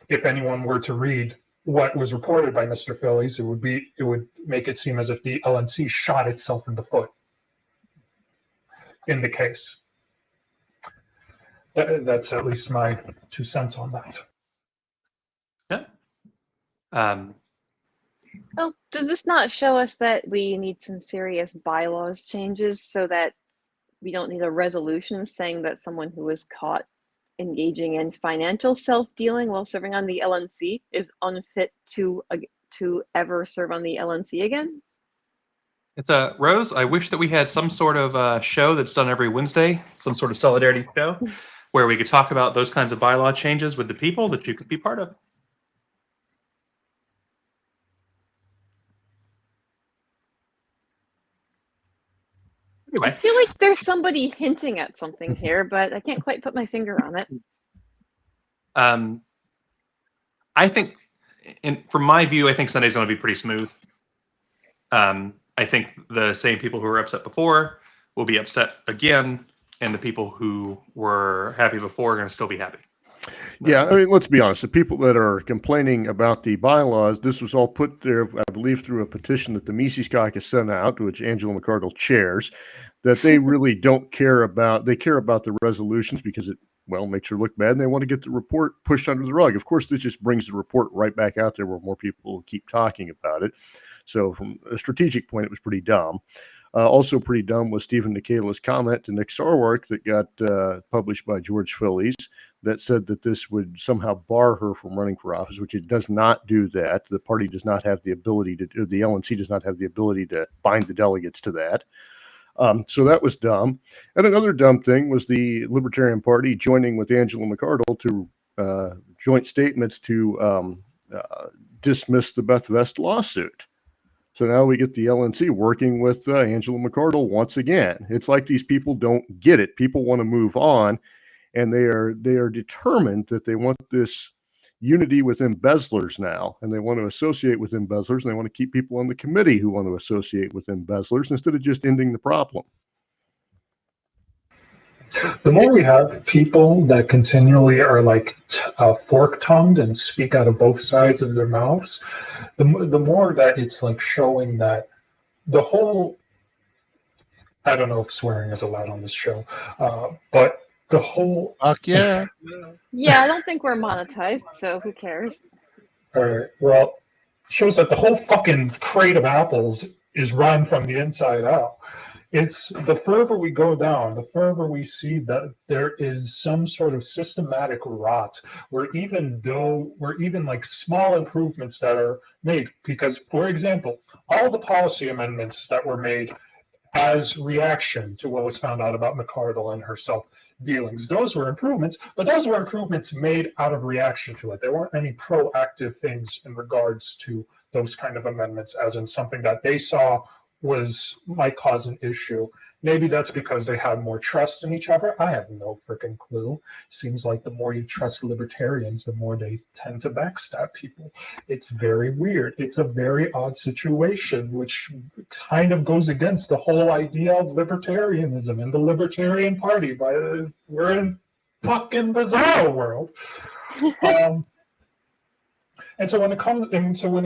if anyone were to read what was reported by Mr. Phillies, it would make it seem as if the LNC shot itself in the foot in the case. That's at least my 2 cents on that. Yeah. Well, does this not show us that we need some serious bylaws changes so that we don't need a resolution saying that someone who was caught engaging in financial self-dealing while serving on the LNC is unfit to ever serve on the LNC again? It's a Rose. I wish that we had some sort of show that's done every Wednesday, some sort of solidarity show, where we could talk about those kinds of bylaw changes with the people that you could be part of. I Anyway, feel like there's somebody hinting at something here, but I can't quite put my finger on it. I think, from my view, I think Sunday's going to be pretty smooth. I think the same people who were upset before will be upset again, and the people who were happy before are going to still be happy. Yeah, I mean, let's be honest. The people that are complaining about the bylaws, this was all put there, I believe, through a petition that the Mises Caucus sent out, which Angela McArdle chairs, that they really don't care about. They care about the resolutions because it, well, makes her look bad, and they want to get the report pushed under the rug. Of course, this just brings the report right back out there where more people keep talking about it. So from a strategic point, it was pretty dumb. Also pretty dumb was Stephen Nickala's comment to Nick Sarwark that got published by George Phillies that said that this would somehow bar her from running for office, which it does not do that. The party does not have the ability to, the LNC does not have the ability to bind the delegates to that. So that was dumb. And another dumb thing was the Libertarian Party joining with Angela McArdle to joint statements to dismiss the Beth Vest lawsuit. So now we get the LNC working with Angela McArdle once again. It's like these people don't get it. People want to move on, and they are determined that they want this unity with embezzlers now, and they want to associate with embezzlers, and they want to keep people on the committee who want to associate with embezzlers instead of just ending the problem. The more we have people that continually are like fork-tongued and speak out of both sides of their mouths, the more that it's like showing that the whole, I don't know if swearing is allowed on this show, but the whole... Fuck yeah. Yeah, I don't think we're monetized, so who cares? All right, well, shows that the whole fucking crate of apples is run from the inside out. It's the further we go down, the further we see that there is some sort of systematic rot where even like small improvements that are made, because, for example, all the policy amendments that were made as reaction to what was found out about McArdle and her self-dealings, those were improvements, but those were improvements made out of reaction to it. There weren't any proactive things in regards to those kind of amendments, as in something that they saw might cause an issue. Maybe that's because they had more trust in each other. I have no freaking clue. Seems like the more you trust libertarians, the more they tend to backstab people. It's very weird. It's a very odd situation, which kind of goes against the whole idea of libertarianism and the Libertarian Party. We're in fucking bizarre world. And so when it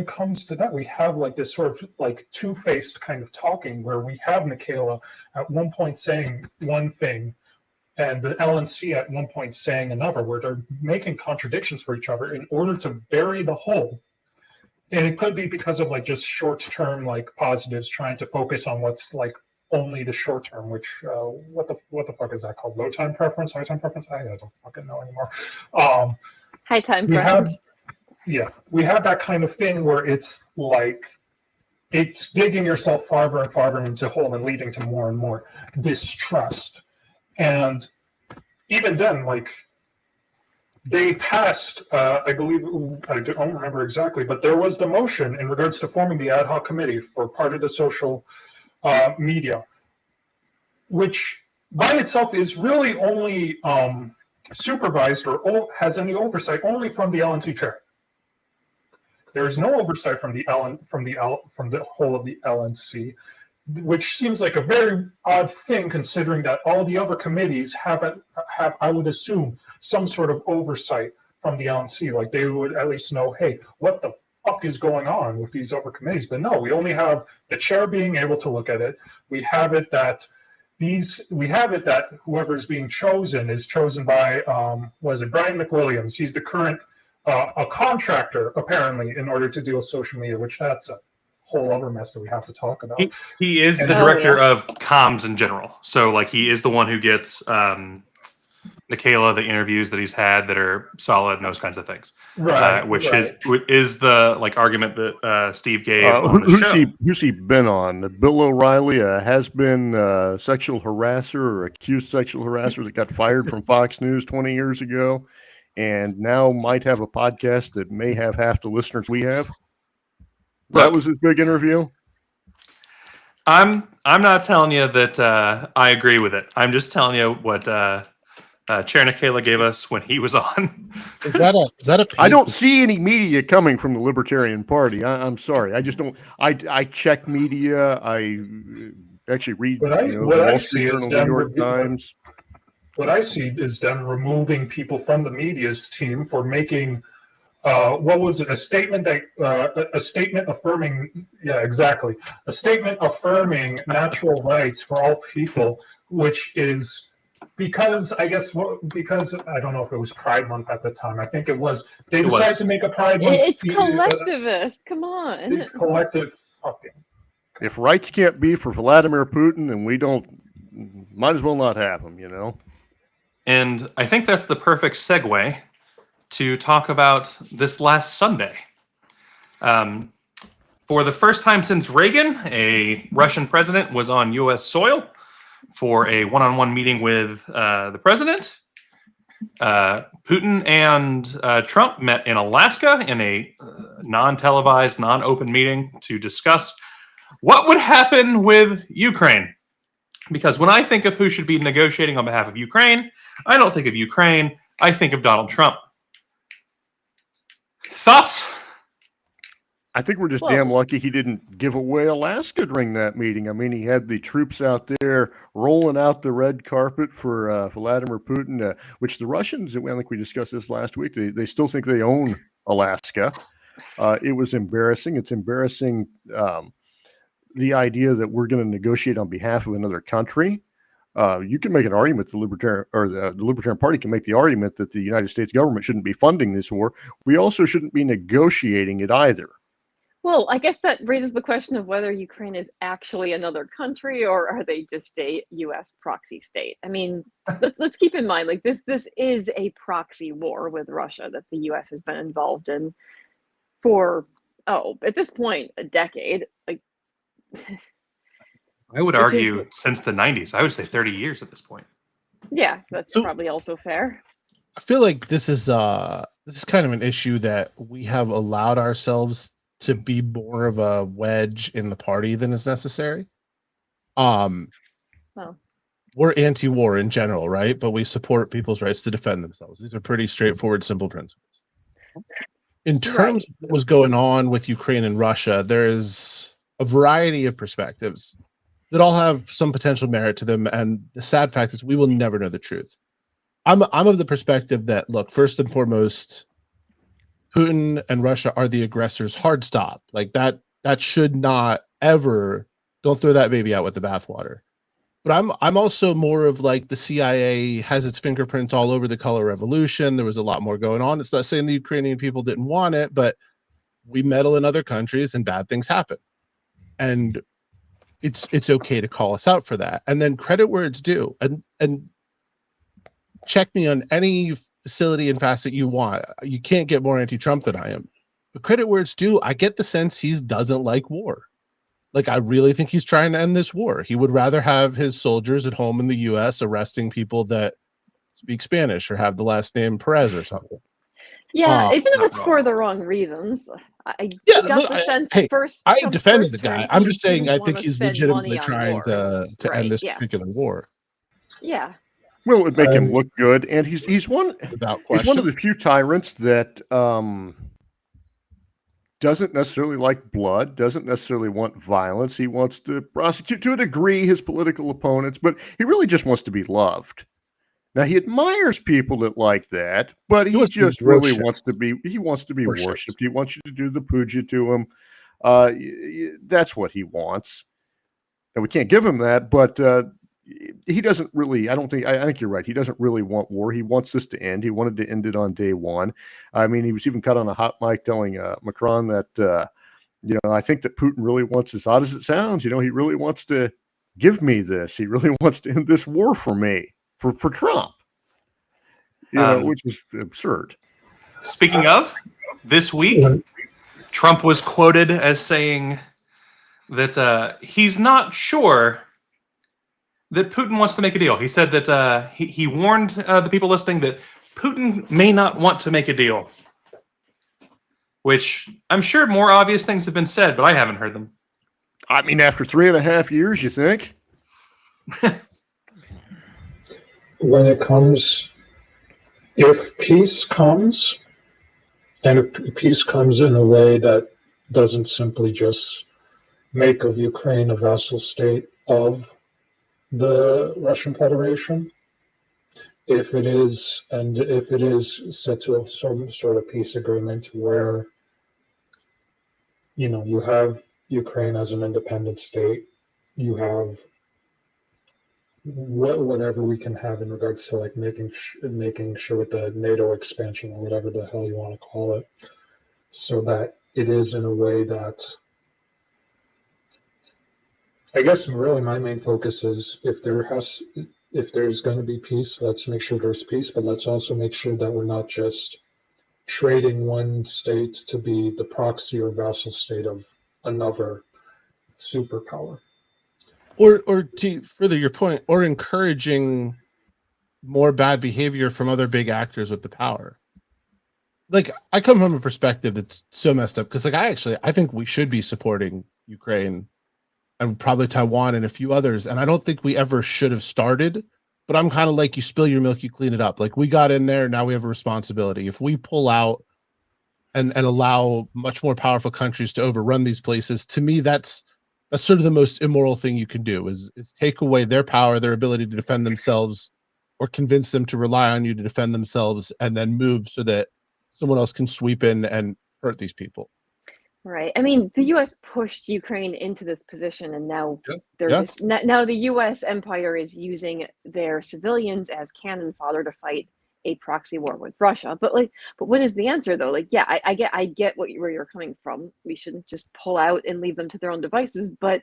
comes to that, we have like this sort of like two-faced kind of talking where we have Nickala at one point saying one thing and the LNC at one point saying another, where they're making contradictions for each other in order to bury the whole. And it could be because of like just short-term like positives, trying to focus on what's like only the short term, which what the fuck is that called? Low time preference, high time preference? I don't fucking know anymore. High time preference. Yeah, we have that kind of thing where it's like, it's digging yourself farther and farther into a hole and leading to more and more distrust. And even then, like, they passed, I believe, I don't remember exactly, but there was the motion in regards to forming the ad hoc committee for part of the social media, which by itself is really only supervised or has any oversight only from the LNC chair. There is no oversight from the whole of the LNC. which seems like a very odd thing considering that all the other committees have, I would assume, some sort of oversight from the LNC. Like they would at least know, hey, what the fuck is going on with these other committees? But no, we only have the chair being able to look at it. We have it that whoever is being chosen is chosen by was it Brian McWilliams? He's the current a contractor apparently in order to deal with social media, which that's a whole other mess that we have to talk about. He is the And- director of comms in general. So like he is the one who gets Michaela the interviews that he's had that are solid and those kinds of things. Which is the like argument that Steve gave on the show. Who's he been on? Bill O'Reilly, a has-been sexual harasser or accused sexual harasser that got fired from Fox News 20 years ago, and now might have a podcast that may have half the listeners we have. That was his big interview. I'm not telling you that I agree with it. I'm just telling you what Chair Nikela gave us when he was on. Is that a? I don't see any media coming from the Libertarian Party. I'm sorry. I just don't. I check media. I actually read the Wall Street Journal, New York Times. What I see is them removing people from the media's team for making. What was it? A statement affirming. Yeah, exactly. A statement affirming natural rights for all people, which is because I don't know if it was Pride Month at the time. I think it was. They decided to make a Pride Month. It's collectivist. Come on. Collective fucking. If rights can't be for Vladimir Putin, then we don't. Might as well not have them, you know. And I think that's the perfect segue to talk about this last Sunday. For the first time since Reagan, a Russian president was on U.S. soil for a one-on-one meeting with the president. Putin and Trump met in Alaska in a non-televised, non-open meeting to discuss what would happen with Ukraine. Because when I think of who should be negotiating on behalf of Ukraine, I don't think of Ukraine. I think of Donald Trump. Thoughts? I think we're just damn lucky he didn't give away Alaska during that meeting. I mean, he had the troops out there rolling out the red carpet for Vladimir Putin, which the Russians, I think we discussed this last week, they still think they own Alaska. It was embarrassing. It's embarrassing, the idea that we're going to negotiate on behalf of another country. You can make an argument, the Libertarian Party can make the argument that the United States government shouldn't be funding this war. We also shouldn't be negotiating it either. Well, I guess that raises the question of whether Ukraine is actually another country or are they just a U.S. proxy state? I mean, let's keep in mind, like this is a proxy war with Russia that the U.S. has been involved in for, at this point, a decade. Like, I would argue since the 90s. I would say 30 years at this point. Yeah, that's probably also fair. I feel like this is kind of an issue that we have allowed ourselves to be more of a wedge in the party than is necessary. We're anti-war in general, right? But we support people's rights to defend themselves. These are pretty straightforward, simple principles. In terms of what was going on with Ukraine and Russia, there is a variety of perspectives that all have some potential merit to them. And the sad fact is we will never know the truth. I'm of the perspective that, look, first and foremost, Putin and Russia are the aggressors. Hard stop. Like that should not ever, don't throw that baby out with the bathwater. But I'm also more of like the CIA has its fingerprints all over the color revolution. There was a lot more going on. It's not saying the Ukrainian people didn't want it, but we meddle in other countries and bad things happen. And it's okay to call us out for that. And then credit where it's due. And check me on any facility and facet you want. You can't get more anti-Trump than I am. But credit where it's due, I get the sense he doesn't like war. Like, I really think he's trying to end this war. He would rather have his soldiers at home in the U.S. arresting people that speak Spanish or have the last name Perez or something. Yeah, even if it's for the wrong reasons. I defended the guy. I'm just saying I think he's legitimately trying to end this particular war. Yeah. Well, it would make him look good, and he's one without question. He's one of the few tyrants that doesn't necessarily like blood, doesn't necessarily want violence. He wants to prosecute to a degree his political opponents, but he really just wants to be loved. Now he admires people that like that, but he wants to be just really worshipped. wants to be Worshipped. worshipped. He wants you to do the puja to him. That's what he wants. And we can't give him that, but he doesn't really, I think you're right. He doesn't really want war. He wants this to end. He wanted to end it on day one. I mean, he was even cut on a hot mic telling Macron that, I think that Putin really wants, as odd as it sounds, he really wants to give me this. He really wants to end this war for me, for Trump, which is absurd. Speaking of, this week, Trump was quoted as saying that he's not sure that Putin wants to make a deal. He said that he warned the people listening that Putin may not want to make a deal, which I'm sure more obvious things have been said, but I haven't heard them. I mean, after 3.5 years, you think? When it comes, if peace comes, and if peace comes in a way that doesn't simply just make of Ukraine a vassal state of the Russian Federation, if it is set to some sort of peace agreement where, you have Ukraine as an independent state, you have whatever we can have in regards to like making sure with the NATO expansion or whatever the hell you want to call it, so that it is in a way that, I guess really my main focus is if there's going to be peace, let's make sure there's peace, but let's also make sure that we're not just trading one state to be the proxy or vassal state of another superpower. Or to further your point, or encouraging more bad behavior from other big actors with the power. Like, I come from a perspective that's so messed up because, like, I think we should be supporting Ukraine and probably Taiwan and a few others, and I don't think we ever should have started. But I'm kind of like, you spill your milk, you clean it up. Like, we got in there, now we have a responsibility. If we pull out and allow much more powerful countries to overrun these places, to me, that's sort of the most immoral thing you can do is take away their power, their ability to defend themselves, or convince them to rely on you to defend themselves, and then move so that someone else can sweep in and hurt these people. Right. I mean, the U.S. pushed Ukraine into this position, and now now the U.S. empire is using their civilians as cannon fodder to fight a proxy war with Russia. But what is the answer though? Like, yeah, I get where you're coming from. We shouldn't just pull out and leave them to their own devices. But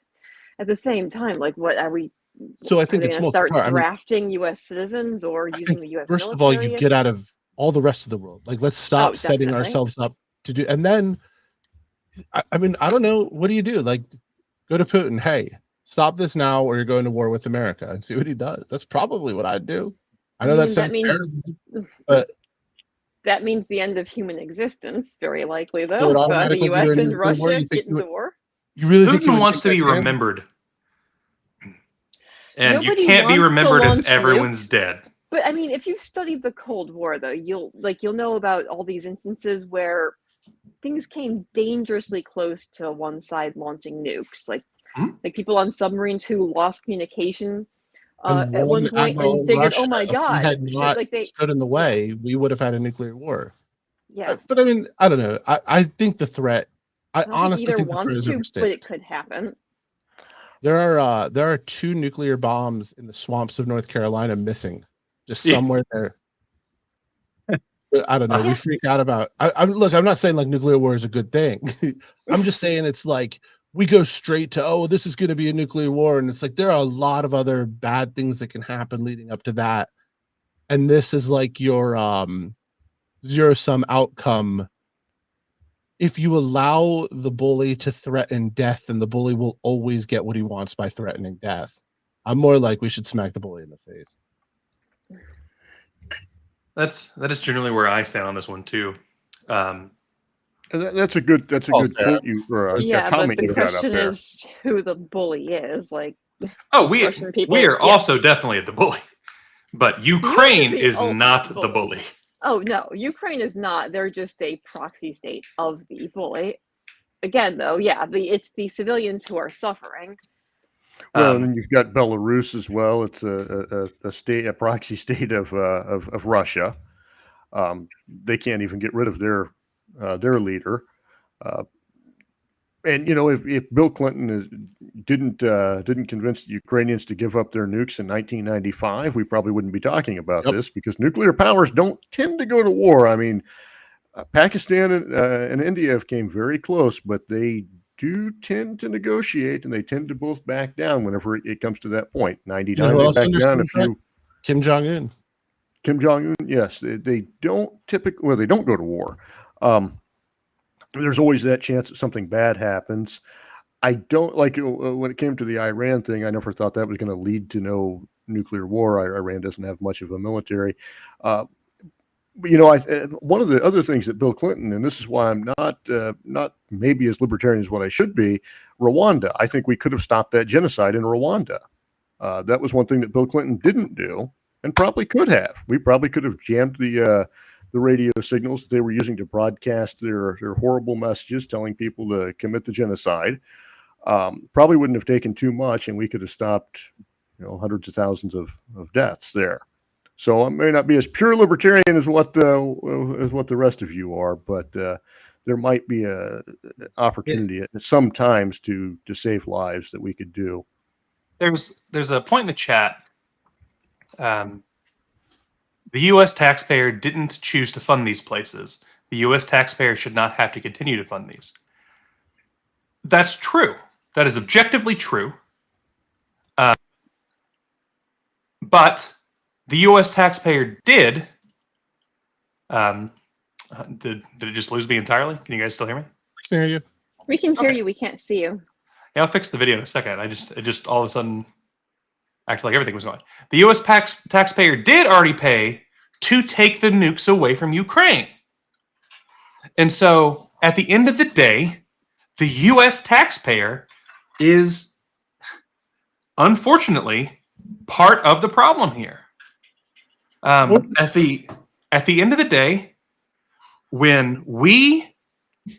at the same time, like, what are we? So I think it's going to start multi-part. drafting U.S. citizens or using the U.S. First of all, you get out of all the rest of the world. Like, let's stop setting ourselves up to do. And then, I mean, I don't know. What do you do? Like, go to Putin. Hey, stop this now, or you're going to war with America, and see what he does. That's probably what I'd do. I know that sounds terrible, but that means the end of human existence. Very likely, though. So the U.S. and Russia get into war. You really think Putin wants to be remembered, and you can't be remembered if everyone's dead. But I mean, if you've studied the Cold War, though, you'll know about all these instances where things came dangerously close to one side launching nukes, like people on submarines who lost communication at one point and figured, oh my god, had not stood in the way, we would have had a nuclear war. Yeah, but I mean, I don't know. I think the threat. I honestly think the threat is overstated. But it could happen. There are 2 nuclear bombs in the swamps of North Carolina missing, just somewhere there. I don't know. We freak out about. I'm not saying like nuclear war is a good thing. I'm just saying it's like we go straight to, oh, this is going to be a nuclear war, and it's like there are a lot of other bad things that can happen leading up to that, and this is like your zero-sum outcome. If you allow the bully to threaten death, then the bully will always get what he wants by threatening death. I'm more like we should smack the bully in the face. That is generally where I stand on this one too. That's a good quote you or a comment but you the got up question there. is who the bully is. Like, we are also definitely the bully, but Ukraine is not the bully. Oh no, Ukraine is not. They're just a proxy state of the bully. again, though, yeah, it's the civilians who are suffering. Well, and then you've got Belarus as well. It's a proxy state of Russia. They can't even get rid of their leader. And if Bill Clinton didn't convince the Ukrainians to give up their nukes in 1995, we probably wouldn't be talking about this, because nuclear powers don't tend to go to war. I mean, Pakistan and India have came very close, but they do tend to negotiate, and they tend to both back down whenever it comes to that point. 99, they back down. A few. Kim Jong-un. Kim Jong-un, yes, they don't typically. Well, they don't go to war. There's always that chance that something bad happens. I don't like when it came to the Iran thing. I never thought that was going to lead to no nuclear war. Iran doesn't have much of a military. But, one of the other things that Bill Clinton, and this is why I'm not maybe as libertarian as what I should be, Rwanda. I think we could have stopped that genocide in Rwanda. That was one thing that Bill Clinton didn't do, and probably could have. We probably could have jammed the radio signals that they were using to broadcast their horrible messages telling people to commit the genocide. Probably wouldn't have taken too much, and we could have stopped hundreds of thousands of deaths there. So I may not be as pure libertarian as what the rest of you are, but there might be a opportunity sometimes to save lives that we could do. There's a point in the chat. The U.S. taxpayer didn't choose to fund these places. The U.S. taxpayer should not have to continue to fund these. That's true. That is objectively true. But the U.S. taxpayer did. Did it just lose me entirely? Can you guys still hear me? I can hear you. We can hear Okay. you. We can't see you. Yeah, I'll fix the video in a second. It just all of a sudden acted like everything was gone. The U.S. taxpayer did already pay to take the nukes away from Ukraine. And so at the end of the day, the U.S. taxpayer is unfortunately part of the problem here. At the end of the day, when we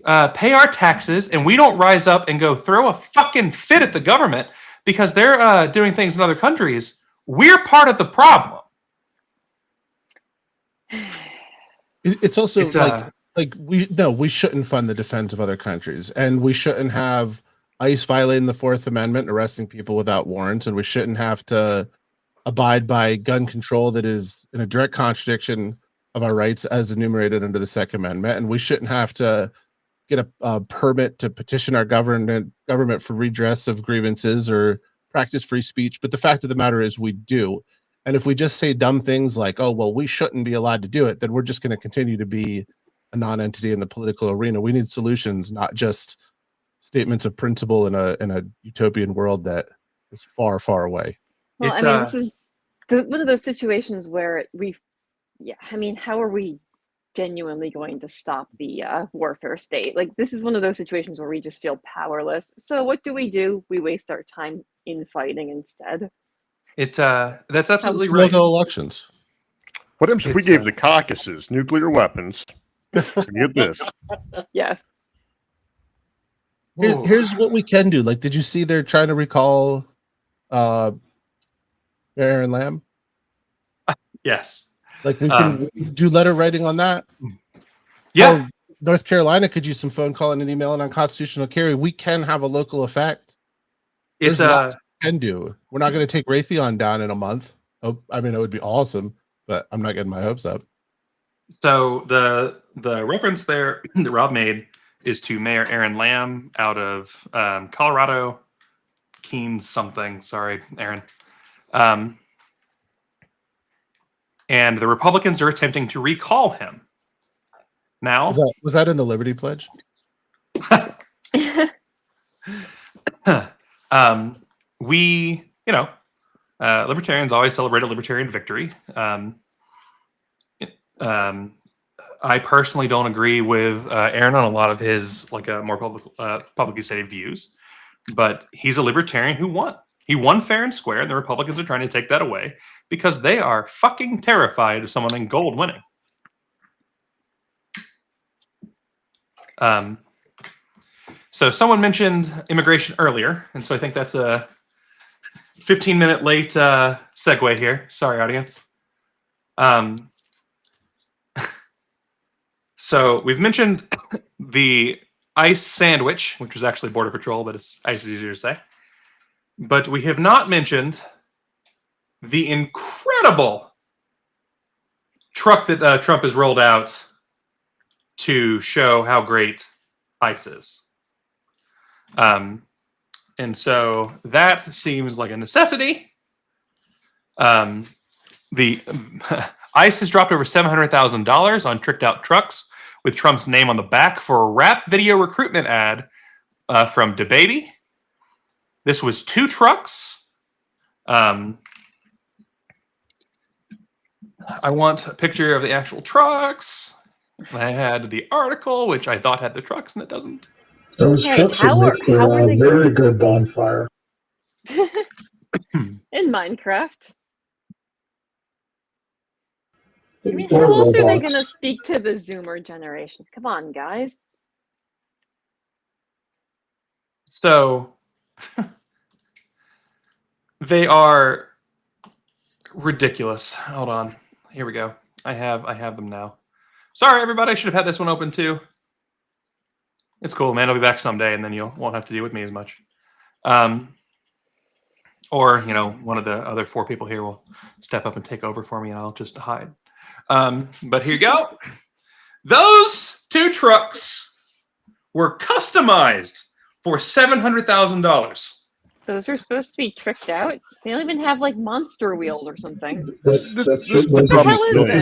pay our taxes and we don't rise up and go throw a fucking fit at the government because they're doing things in other countries, we're part of the problem. It's also we shouldn't fund the defense of other countries, and we shouldn't have ICE violating the Fourth Amendment, arresting people without warrants, and we shouldn't have to abide by gun control that is in a direct contradiction of our rights as enumerated under the Second Amendment, and we shouldn't have to get a permit to petition our government for redress of grievances or practice free speech. But the fact of the matter is we do. And if we just say dumb things like, oh, well, we shouldn't be allowed to do it, then we're just going to continue to be a non-entity in the political arena. We need solutions, not just statements of principle in a utopian world that is far, far away. Well, this is one of those situations where how are we genuinely going to stop the warfare state? Like, this is one of those situations where we just feel powerless. So what do? We waste our time infighting instead. That's absolutely We'll right. go elections. What happens if we gave the Caucasus nuclear weapons? Forget this. Yes. Here's what we can do. Like, did you see they're trying to recall Aaron Lamb? Yes. Like, we can do letter writing on that. Yeah. Well, North Carolina could use some phone calling and emailing on constitutional carry. We can have a local effect. It's Can do. We're not going to take Raytheon down in a month. Oh, I mean, it would be awesome, but I'm not getting my hopes up. So the reference there that Rob made is to Mayor Aaron Lamb out of Colorado, Keens something. Sorry, Aaron. And the Republicans are attempting to recall him. Now, Was that in the Liberty Pledge? we, libertarians always celebrate a libertarian victory. I personally don't agree with Aaron on a lot of his more publicly stated views, but he's a libertarian who won. He won fair and square, and the Republicans are trying to take that away because they are fucking terrified of someone in gold winning. So someone mentioned immigration earlier, and so I think that's a 15-minute late segue here. Sorry, audience. So we've mentioned the ICE sandwich, which was actually Border Patrol, but ICE is easier to say. But we have not mentioned the incredible truck that Trump has rolled out to show how great ICE is. And so that seems like a necessity. The ICE has dropped over $700,000 on tricked out trucks with Trump's name on the back for a rap video recruitment ad from DaBaby. This was 2 trucks. I want a picture of the actual trucks. I had the article, which I thought had the trucks, and it doesn't. Those Hey, trucks how would are- make for how are a they- very good bonfire. In Minecraft. I mean, Or how else are they Roblox. going to speak to the Zoomer generation? Come on, guys. So they are ridiculous. Hold on. Here we go. I have them now. Sorry, everybody. I should have had this one open too. It's cool, man. I'll be back someday, and then you won't have to deal with me as much. Or, one of the other 4 people here will step up and take over for me, and I'll just hide. But here you go. Those 2 trucks were customized for $700,000. Those are supposed to be tricked out. They don't even have like monster wheels or something. That's This that's is the that's problem is still there?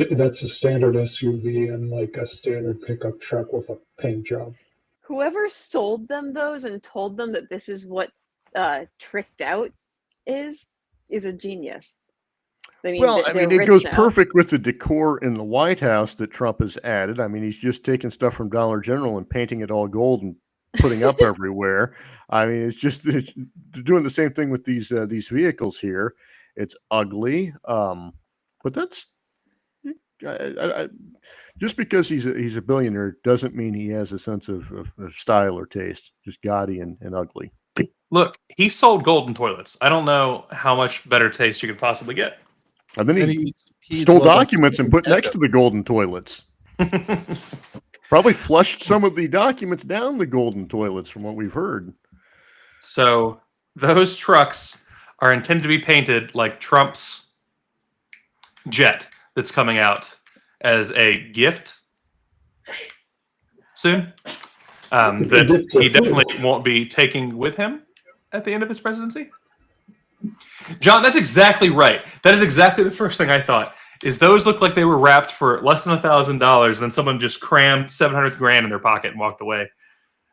here. That's a standard SUV and like a standard pickup truck with a paint job. Whoever sold them those and told them that this is what tricked out is a genius. I mean, Well, they're it rich goes now. perfect with the decor in the White House that Trump has added. I mean, he's just taking stuff from Dollar General and painting it all gold and putting up everywhere. I mean, they're doing the same thing with these vehicles here. It's ugly, but that's just because he's a billionaire doesn't mean he has a sense of style or taste. Just gaudy and ugly. Look, he sold golden toilets. I don't know how much better taste you could possibly get. And then And he he stole was on documents and put next to the golden toilets. Probably flushed some of the documents down the golden toilets, from what we've heard. So those trucks are intended to be painted like Trump's jet that's coming out as a gift soon. That he definitely won't be taking with him at the end of his presidency. John, that's exactly right. That is exactly the first thing I thought. Is those look like they were wrapped for less than $1,000, and then someone just crammed $700,000 in their pocket and walked away.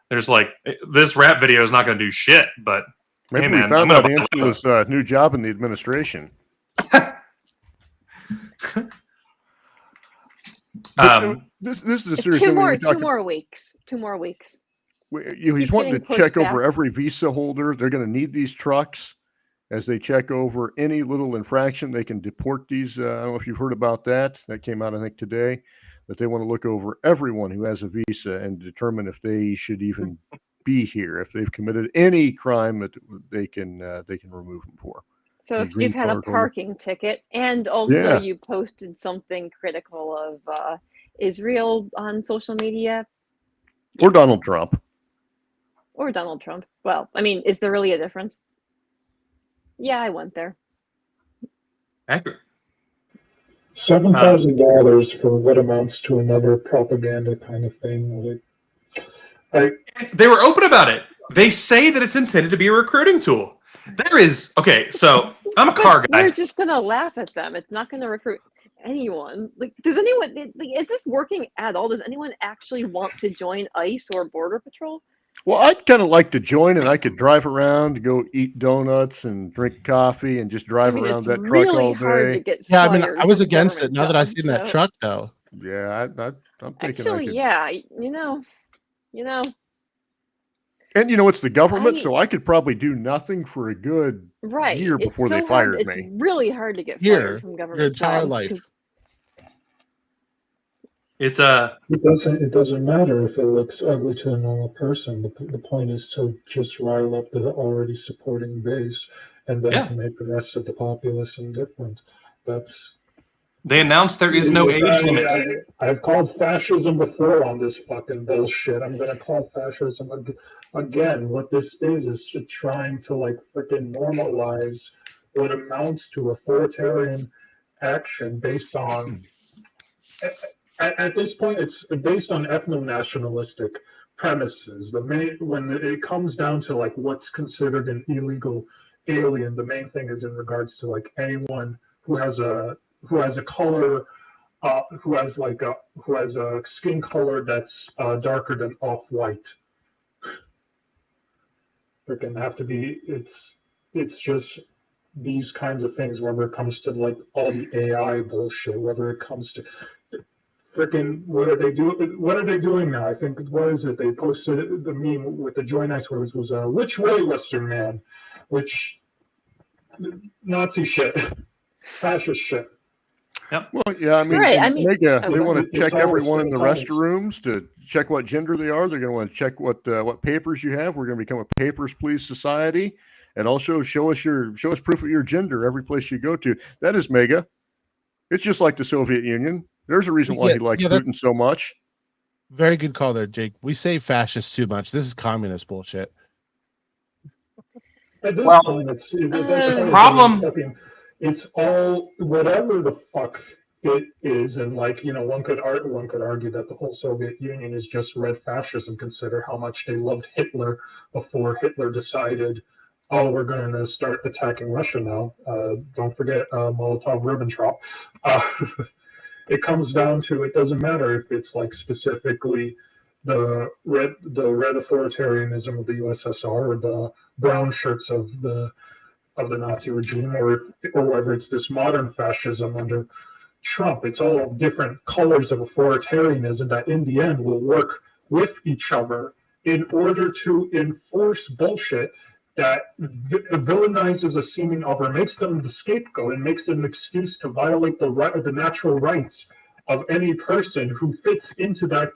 They're just like, this rap video is not going to do shit, but Maybe hey, we man, found I'm out gonna buy Angela's new job in the administration. This is a serious Two thing. when more, we talk two more weeks. 2 more weeks. He's Keep wanting to getting pushed check over back. every visa holder. They're going to need these trucks as they check over any little infraction. They can deport these. I don't know if you've heard about that. That came out, I think, today, that they want to look over everyone who has a visa and determine if they should even be here, if they've committed any crime that they can remove them for. So The if green you've had a card holder. parking ticket and also Yeah. you posted something critical of Israel on social media Or Donald Trump. or Donald Trump. Well, I mean, is there really a difference? Yeah, I went there. accurate. $7,000 for what amounts to another propaganda kind of thing. They were open about it. They say that it's intended to be a recruiting tool. There is so I'm a car But guy. we're just gonna laugh at them. It's not gonna recruit anyone. Like, does anyone? Is this working at all? Does anyone actually want to join ICE or Border Patrol? Well, I'd kind of like to join, and I could drive around, go eat donuts and drink coffee, and just drive around it's that truck really all hard to day. get Yeah, I mean, fired I was from against it. government Now that I've jobs, seen that so- truck, though, Yeah, I'm thinking I Actually, could. yeah, you know, And it's the government, I- so I could probably do nothing for a good right. year It's before they so hard. fired It's me. really hard to get Year, fired from government your entire jobs life. 'cause It's It doesn't matter if it looks ugly to a normal person. The point is to just rile up the already supporting base, and then yeah. to make the rest of the populace indifferent. That's They announced there is no age limit. I've called fascism before on this fucking bullshit. I'm gonna call fascism again. What this is trying to like freaking normalize what amounts to authoritarian action based on. At this point, it's based on ethno-nationalistic premises. When it comes down to like what's considered an illegal alien, the main thing is in regards to like anyone who has a color who has a skin color that's darker than off-white. They're gonna have to be. It's just these kinds of things. Whether it comes to like all the AI bullshit, whether it comes to freaking what are they doing? What are they doing now? I think what is it? They posted the meme with the Joy Nice words was "Which way, Western man?" Which Nazi shit, fascist shit. Well, yeah, I mean, Right, and I mean- Mega, oh, they want it's to check all everyone in the simultaneous. restrooms to check what gender they are. They're going to want to check what papers you have. We're going to become a papers please society, and also show us proof of your gender every place you go to. That is Mega. It's just like the Soviet Union. There's a reason why he likes Putin so much. Very good call there, Jake. We say fascist too much. This is communist bullshit. At this Well, point, problem- it's all whatever the fuck it is, and like one could argue that the whole Soviet Union is just red fascism. Consider how much they loved Hitler before Hitler decided, oh, we're going to start attacking Russia now. Don't forget Molotov-Ribbentrop. It comes down to it doesn't matter if it's like specifically the red authoritarianism of the USSR or the brown shirts of the Nazi regime, or whether it's this modern fascism under Trump. It's all different colors of authoritarianism that in the end will work with each other in order to enforce bullshit that villainizes a seeming other, makes them the scapegoat, and makes them an excuse to violate the natural rights of any person who fits into that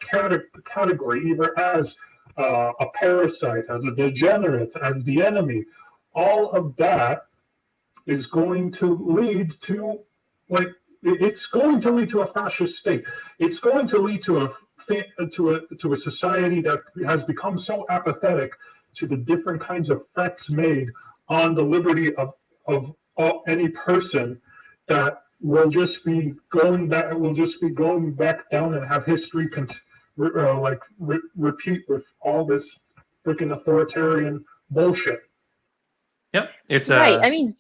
category, either as a parasite, as a degenerate, as the enemy. All of that is going to lead to it's going to lead to a fascist state. It's going to lead to a society that has become so apathetic to the different kinds of threats made on the liberty of any person that will just be going back down and have history repeat with all this freaking authoritarian bullshit. Yep. It's right. I mean,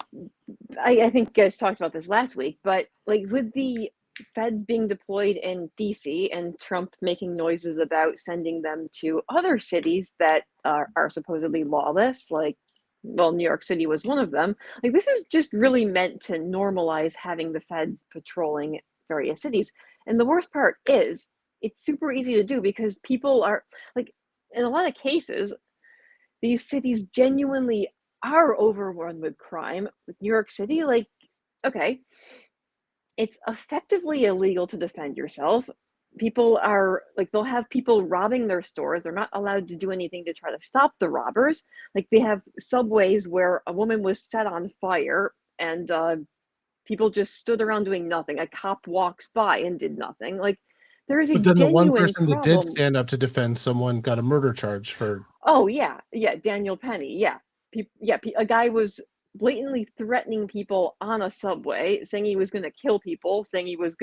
I think you guys talked about this last week, but like with the feds being deployed in DC and Trump making noises about sending them to other cities that are supposedly lawless, like, well, New York City was one of them. Like, this is just really meant to normalize having the feds patrolling various cities. And the worst part is it's super easy to do because people are like, in a lot of cases, these cities genuinely are overrun with crime. With New York City, like, okay, it's effectively illegal to defend yourself. People are like, they'll have people robbing their stores. They're not allowed to do anything to try to stop the robbers. Like, they have subways where a woman was set on fire and people just stood around doing nothing. A cop walks by and did nothing. Like, there is a But then the one genuine person that problem. did stand up to defend someone got a murder charge for. Oh yeah, Daniel Penny. Yeah, a guy was blatantly threatening people on a subway, saying he was going to kill people, saying he was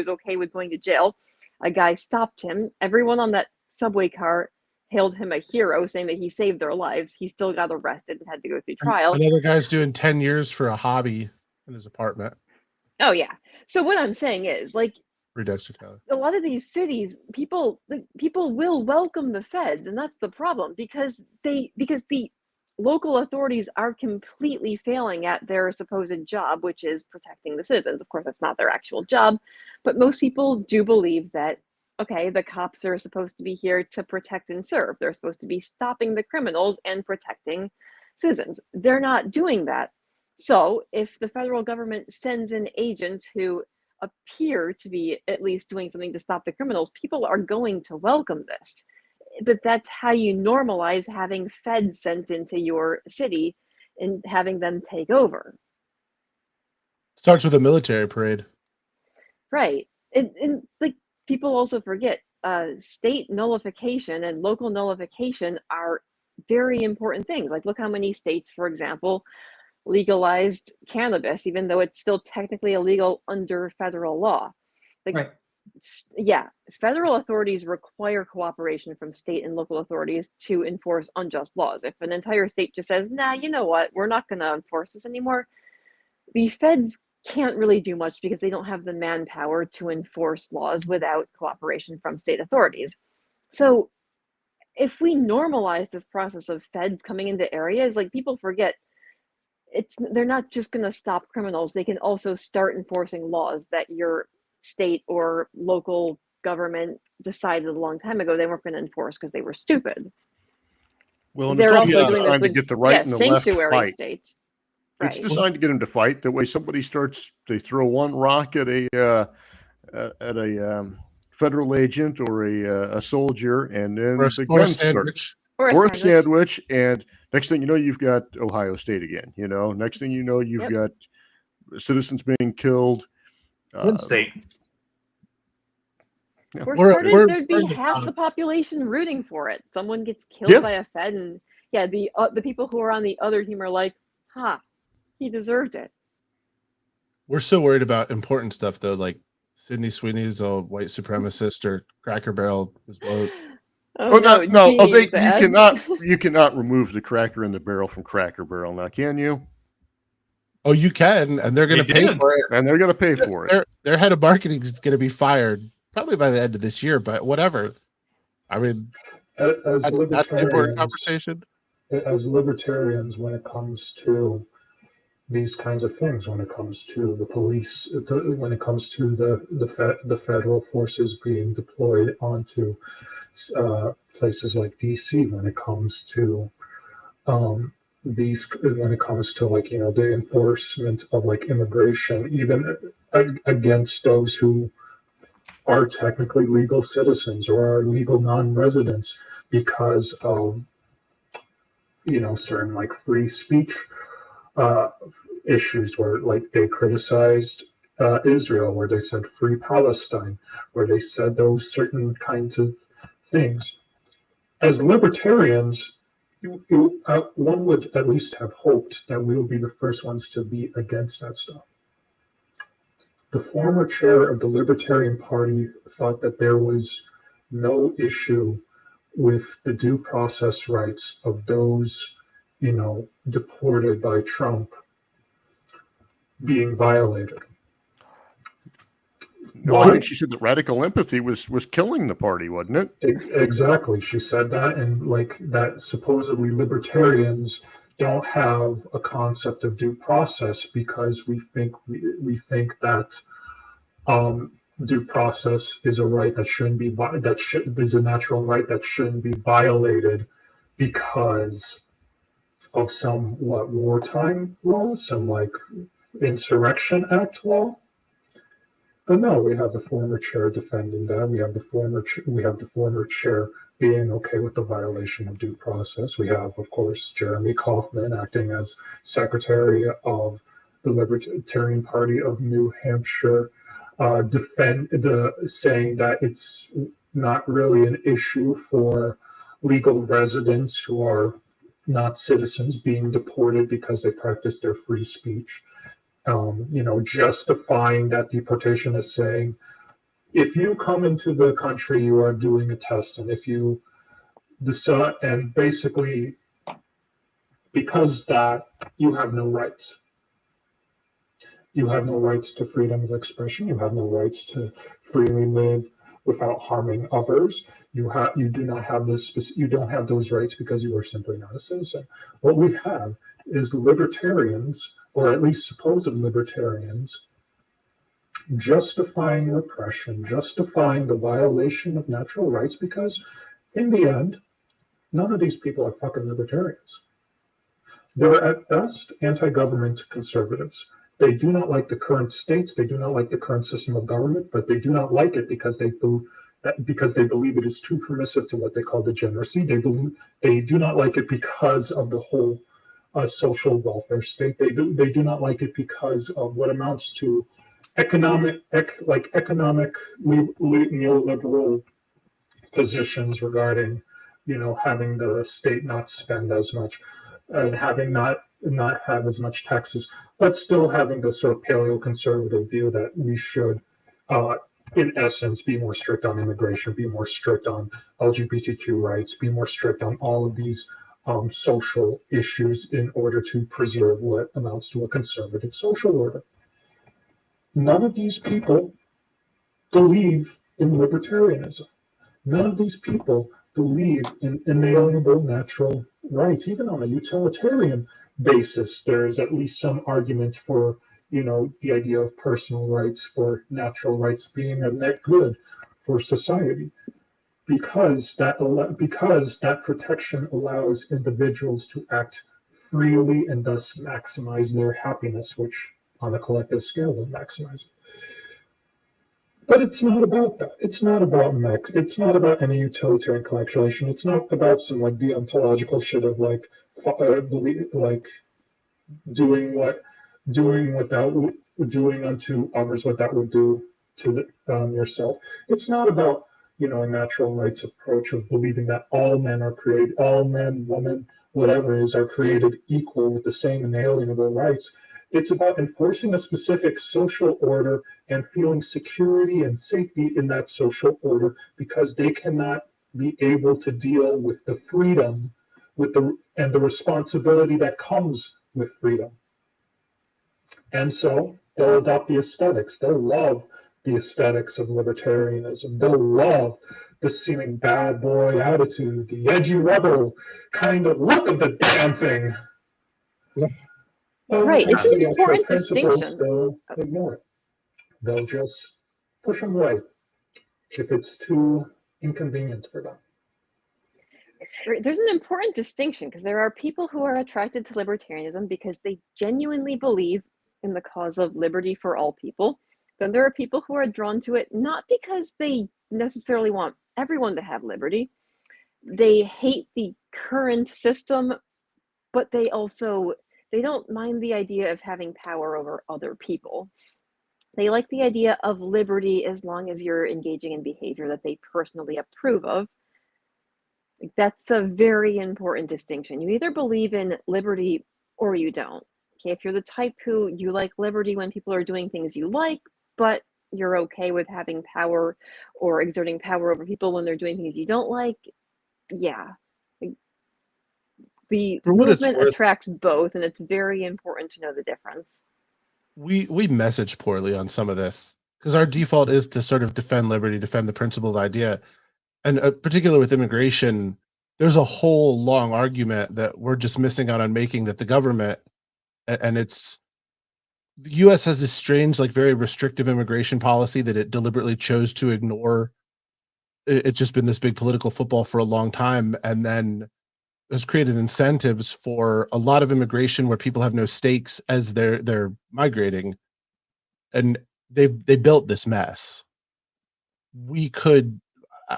okay with going to jail. A guy stopped him. Everyone on that subway car hailed him a hero, saying that he saved their lives. He still got arrested and had to go through trial. Another guy's doing 10 years for a hobby in his apartment. Oh yeah. So what I'm saying is, like, Read Dexter Tyler. a lot of these cities, people will welcome the feds, and that's the problem, because the local authorities are completely failing at their supposed job, which is protecting the citizens. Of course, that's not their actual job, but most people do believe that, okay, the cops are supposed to be here to protect and serve. They're supposed to be stopping the criminals and protecting citizens. They're not doing that. So if the federal government sends in agents who appear to be at least doing something to stop the criminals, people are going to welcome this. But that's how you normalize having feds sent into your city and having them take over. Starts with a military parade. Right. And like people also forget, state nullification and local nullification are very important things. Like look how many states, for example, legalized cannabis, even though it's still technically illegal under federal law. Like, Right. yeah, federal authorities require cooperation from state and local authorities to enforce unjust laws. If an entire state just says, nah, you know what, we're not going to enforce this anymore, the feds can't really do much because they don't have the manpower to enforce laws without cooperation from state authorities. So if we normalize this process of feds coming into areas, like people forget, they're not just going to stop criminals. They can also start enforcing laws that your state or local government decided a long time ago they weren't going to enforce because they were stupid. Well, and They're it's also also doing this designed to with get the right and the left sanctuary fight. states. It's Right. designed to get them to fight. That way, somebody starts, they throw one rock at a federal agent or a soldier, and then Or a, the or a guns start. sandwich. Or A sandwich, and next thing you know, you've got Ohio State again. You know, next thing you know, you've got citizens being killed. One state. Worst We're- part is we're- there'd be we're the half top. the population rooting for it. Someone gets killed Yeah. by a Fed, and yeah, the people who are on the other team are like, "Ha, he deserved it." We're so worried about important stuff though, like Sydney Sweeney's a white supremacist or Cracker Barrel was woke. Oh no! Oh, you jeez. you cannot remove the Cracker in the Barrel from Cracker Barrel now, can you? Oh, you can, and they're going to They pay did. for it. And they're going to pay for it. Their head of marketing is going to be fired probably by the end of this year, but whatever. I mean, As that's an important libertarians, conversation. as libertarians, when it comes to these kinds of things, when it comes to the police, when it comes to the federal forces being deployed onto places like DC, when it comes to when it comes to like the enforcement of like immigration, even against those who are technically legal citizens or are legal non-residents because of certain like free speech issues where like they criticized Israel, where they said free Palestine, where they said those certain kinds of things. As libertarians, one would at least have hoped that we would be the first ones to be against that stuff. The former chair of the Libertarian Party thought that there was no issue with the due process rights of those, deported by Trump being violated. No, I think she said that radical empathy was killing the party, wasn't it? Exactly. She said that, and like that supposedly libertarians don't have a concept of due process because we think that due process is a right that shouldn't be is a natural right that shouldn't be violated because of some wartime law, some like Insurrection Act law. But no, we have the former chair defending that. We have the former chair being okay with the violation of due process. We have, of course, Jeremy Kaufman acting as secretary of the Libertarian Party of New Hampshire, saying that it's not really an issue for legal residents who are not citizens being deported because they practice their free speech. Justifying that deportation as saying, if you come into the country, you are doing a test, and if you decide, and basically, because that you have no rights. You have no rights to freedom of expression. You have no rights to freely live without harming others. You do not have this. You don't have those rights because you are simply not a citizen. What we have is libertarians, or at least supposed libertarians, justifying repression, justifying the violation of natural rights, because in the end, none of these people are fucking libertarians. They're at best anti-government conservatives. They do not like the current state. They do not like the current system of government, but they do not like it because they believe it is too permissive to what they call degeneracy. They do not like it because of the whole social welfare state. They do not like it because of what amounts to economic neoliberal positions regarding, having the state not spend as much and having not have as much taxes, but still having the sort of paleoconservative view that we should, in essence, be more strict on immigration, be more strict on LGBTQ rights, be more strict on all of these social issues in order to preserve what amounts to a conservative social order. None of these people believe in libertarianism. None of these people believe in inalienable natural rights. Even on a utilitarian basis, there's at least some argument for, the idea of personal rights, for natural rights being a net good for society, because that protection allows individuals to act freely and thus maximize their happiness, which on a collective scale will maximize it. But it's not about that. It's not about It's not about any utilitarian collectualization. It's not about some like deontological shit of like doing unto others what that would do to yourself. It's not about a natural rights approach of believing that all men are created, all men, women, whatever it is, are created equal with the same inalienable rights. It's about enforcing a specific social order and feeling security and safety in that social order because they cannot be able to deal with the freedom and the responsibility that comes with freedom. And so they'll adopt the aesthetics. They'll love the aesthetics of libertarianism. They'll love the seeming bad boy attitude, the edgy rebel kind of look of the damn thing. Right, it's an important distinction. They'll ignore it. They'll just push them away if it's too inconvenient for them. There's an important distinction because there are people who are attracted to libertarianism because they genuinely believe in the cause of liberty for all people. Then there are people who are drawn to it not because they necessarily want everyone to have liberty. They hate the current system, but they don't mind the idea of having power over other people. They like the idea of liberty as long as you're engaging in behavior that they personally approve of. That's a very important distinction. You either believe in liberty or you don't. Okay, if you're the type who you like liberty when people are doing things you like, but you're okay with having power or exerting power over people when they're doing things you don't like, yeah. The movement attracts both, and it's very important to know the difference. We message poorly on some of this because our default is to sort of defend liberty, defend the principled idea. And particularly with immigration, there's a whole long argument that we're just missing out on making that the government, and the U.S. has this strange, like very restrictive immigration policy that it deliberately chose to ignore. It's just been this big political football for a long time, and then has created incentives for a lot of immigration where people have no stakes as they're migrating, and they built this mess.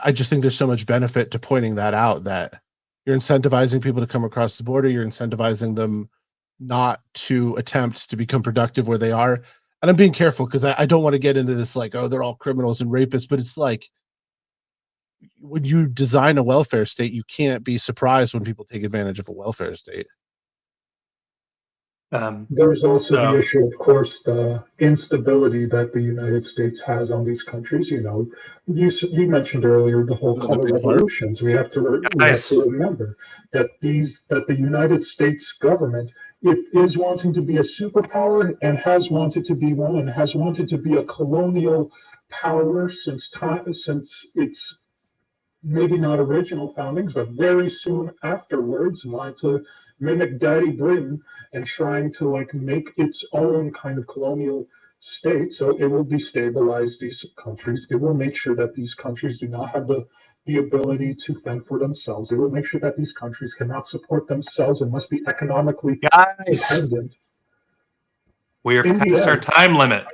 I just think there's so much benefit to pointing that out, that you're incentivizing people to come across the border, you're incentivizing them not to attempt to become productive where they are. And I'm being careful because I don't want to get into this like, oh, they're all criminals and rapists, but it's like when you design a welfare state, you can't be surprised when people take advantage of a welfare state. There's also the issue, of course, the instability that the United States has on these countries. You mentioned earlier the whole color revolutions. We have to remember that the United States government, it is wanting to be a superpower and has wanted to be one, and has wanted to be a colonial power since its maybe not original foundings, but very soon afterwards, wanted to mimic Daddy Britain and trying to like make its own kind of colonial state. So it will destabilize these countries. It will make sure that these countries do not have the ability to fend for themselves. It will make sure that these countries cannot support themselves and must be economically dependent. We are In the past our end- time limit.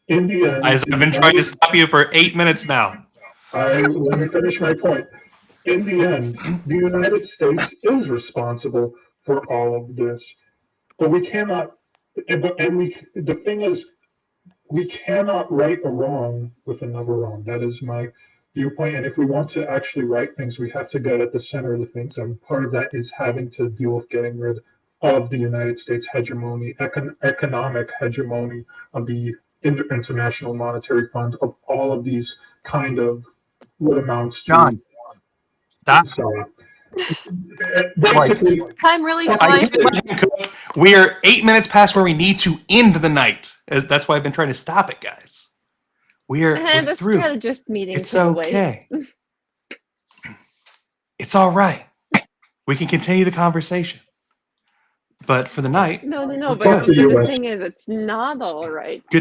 In the end, As I've been trying to stop you for 8 minutes now. let me finish my point. In the end, the United States is responsible for all of this, but we cannot. The thing is, we cannot right a wrong with another wrong. That is my viewpoint. And if we want to actually right things, we have to get at the center of the things. And part of that is having to deal with getting rid of the United States hegemony, economic hegemony of the International Monetary Fund, of all of these kind of what amounts to. John. Stop. Sorry. Basically, Time really I flies. get it, Jim Cook. We are 8 minutes past where we need to end the night. That's why I've been trying to stop it, guys. We're The through. strategist meeting. It's can wait. okay. It's all right. We can continue the conversation. But for the night, No. We're But good. the US. thing is, it's not all right. good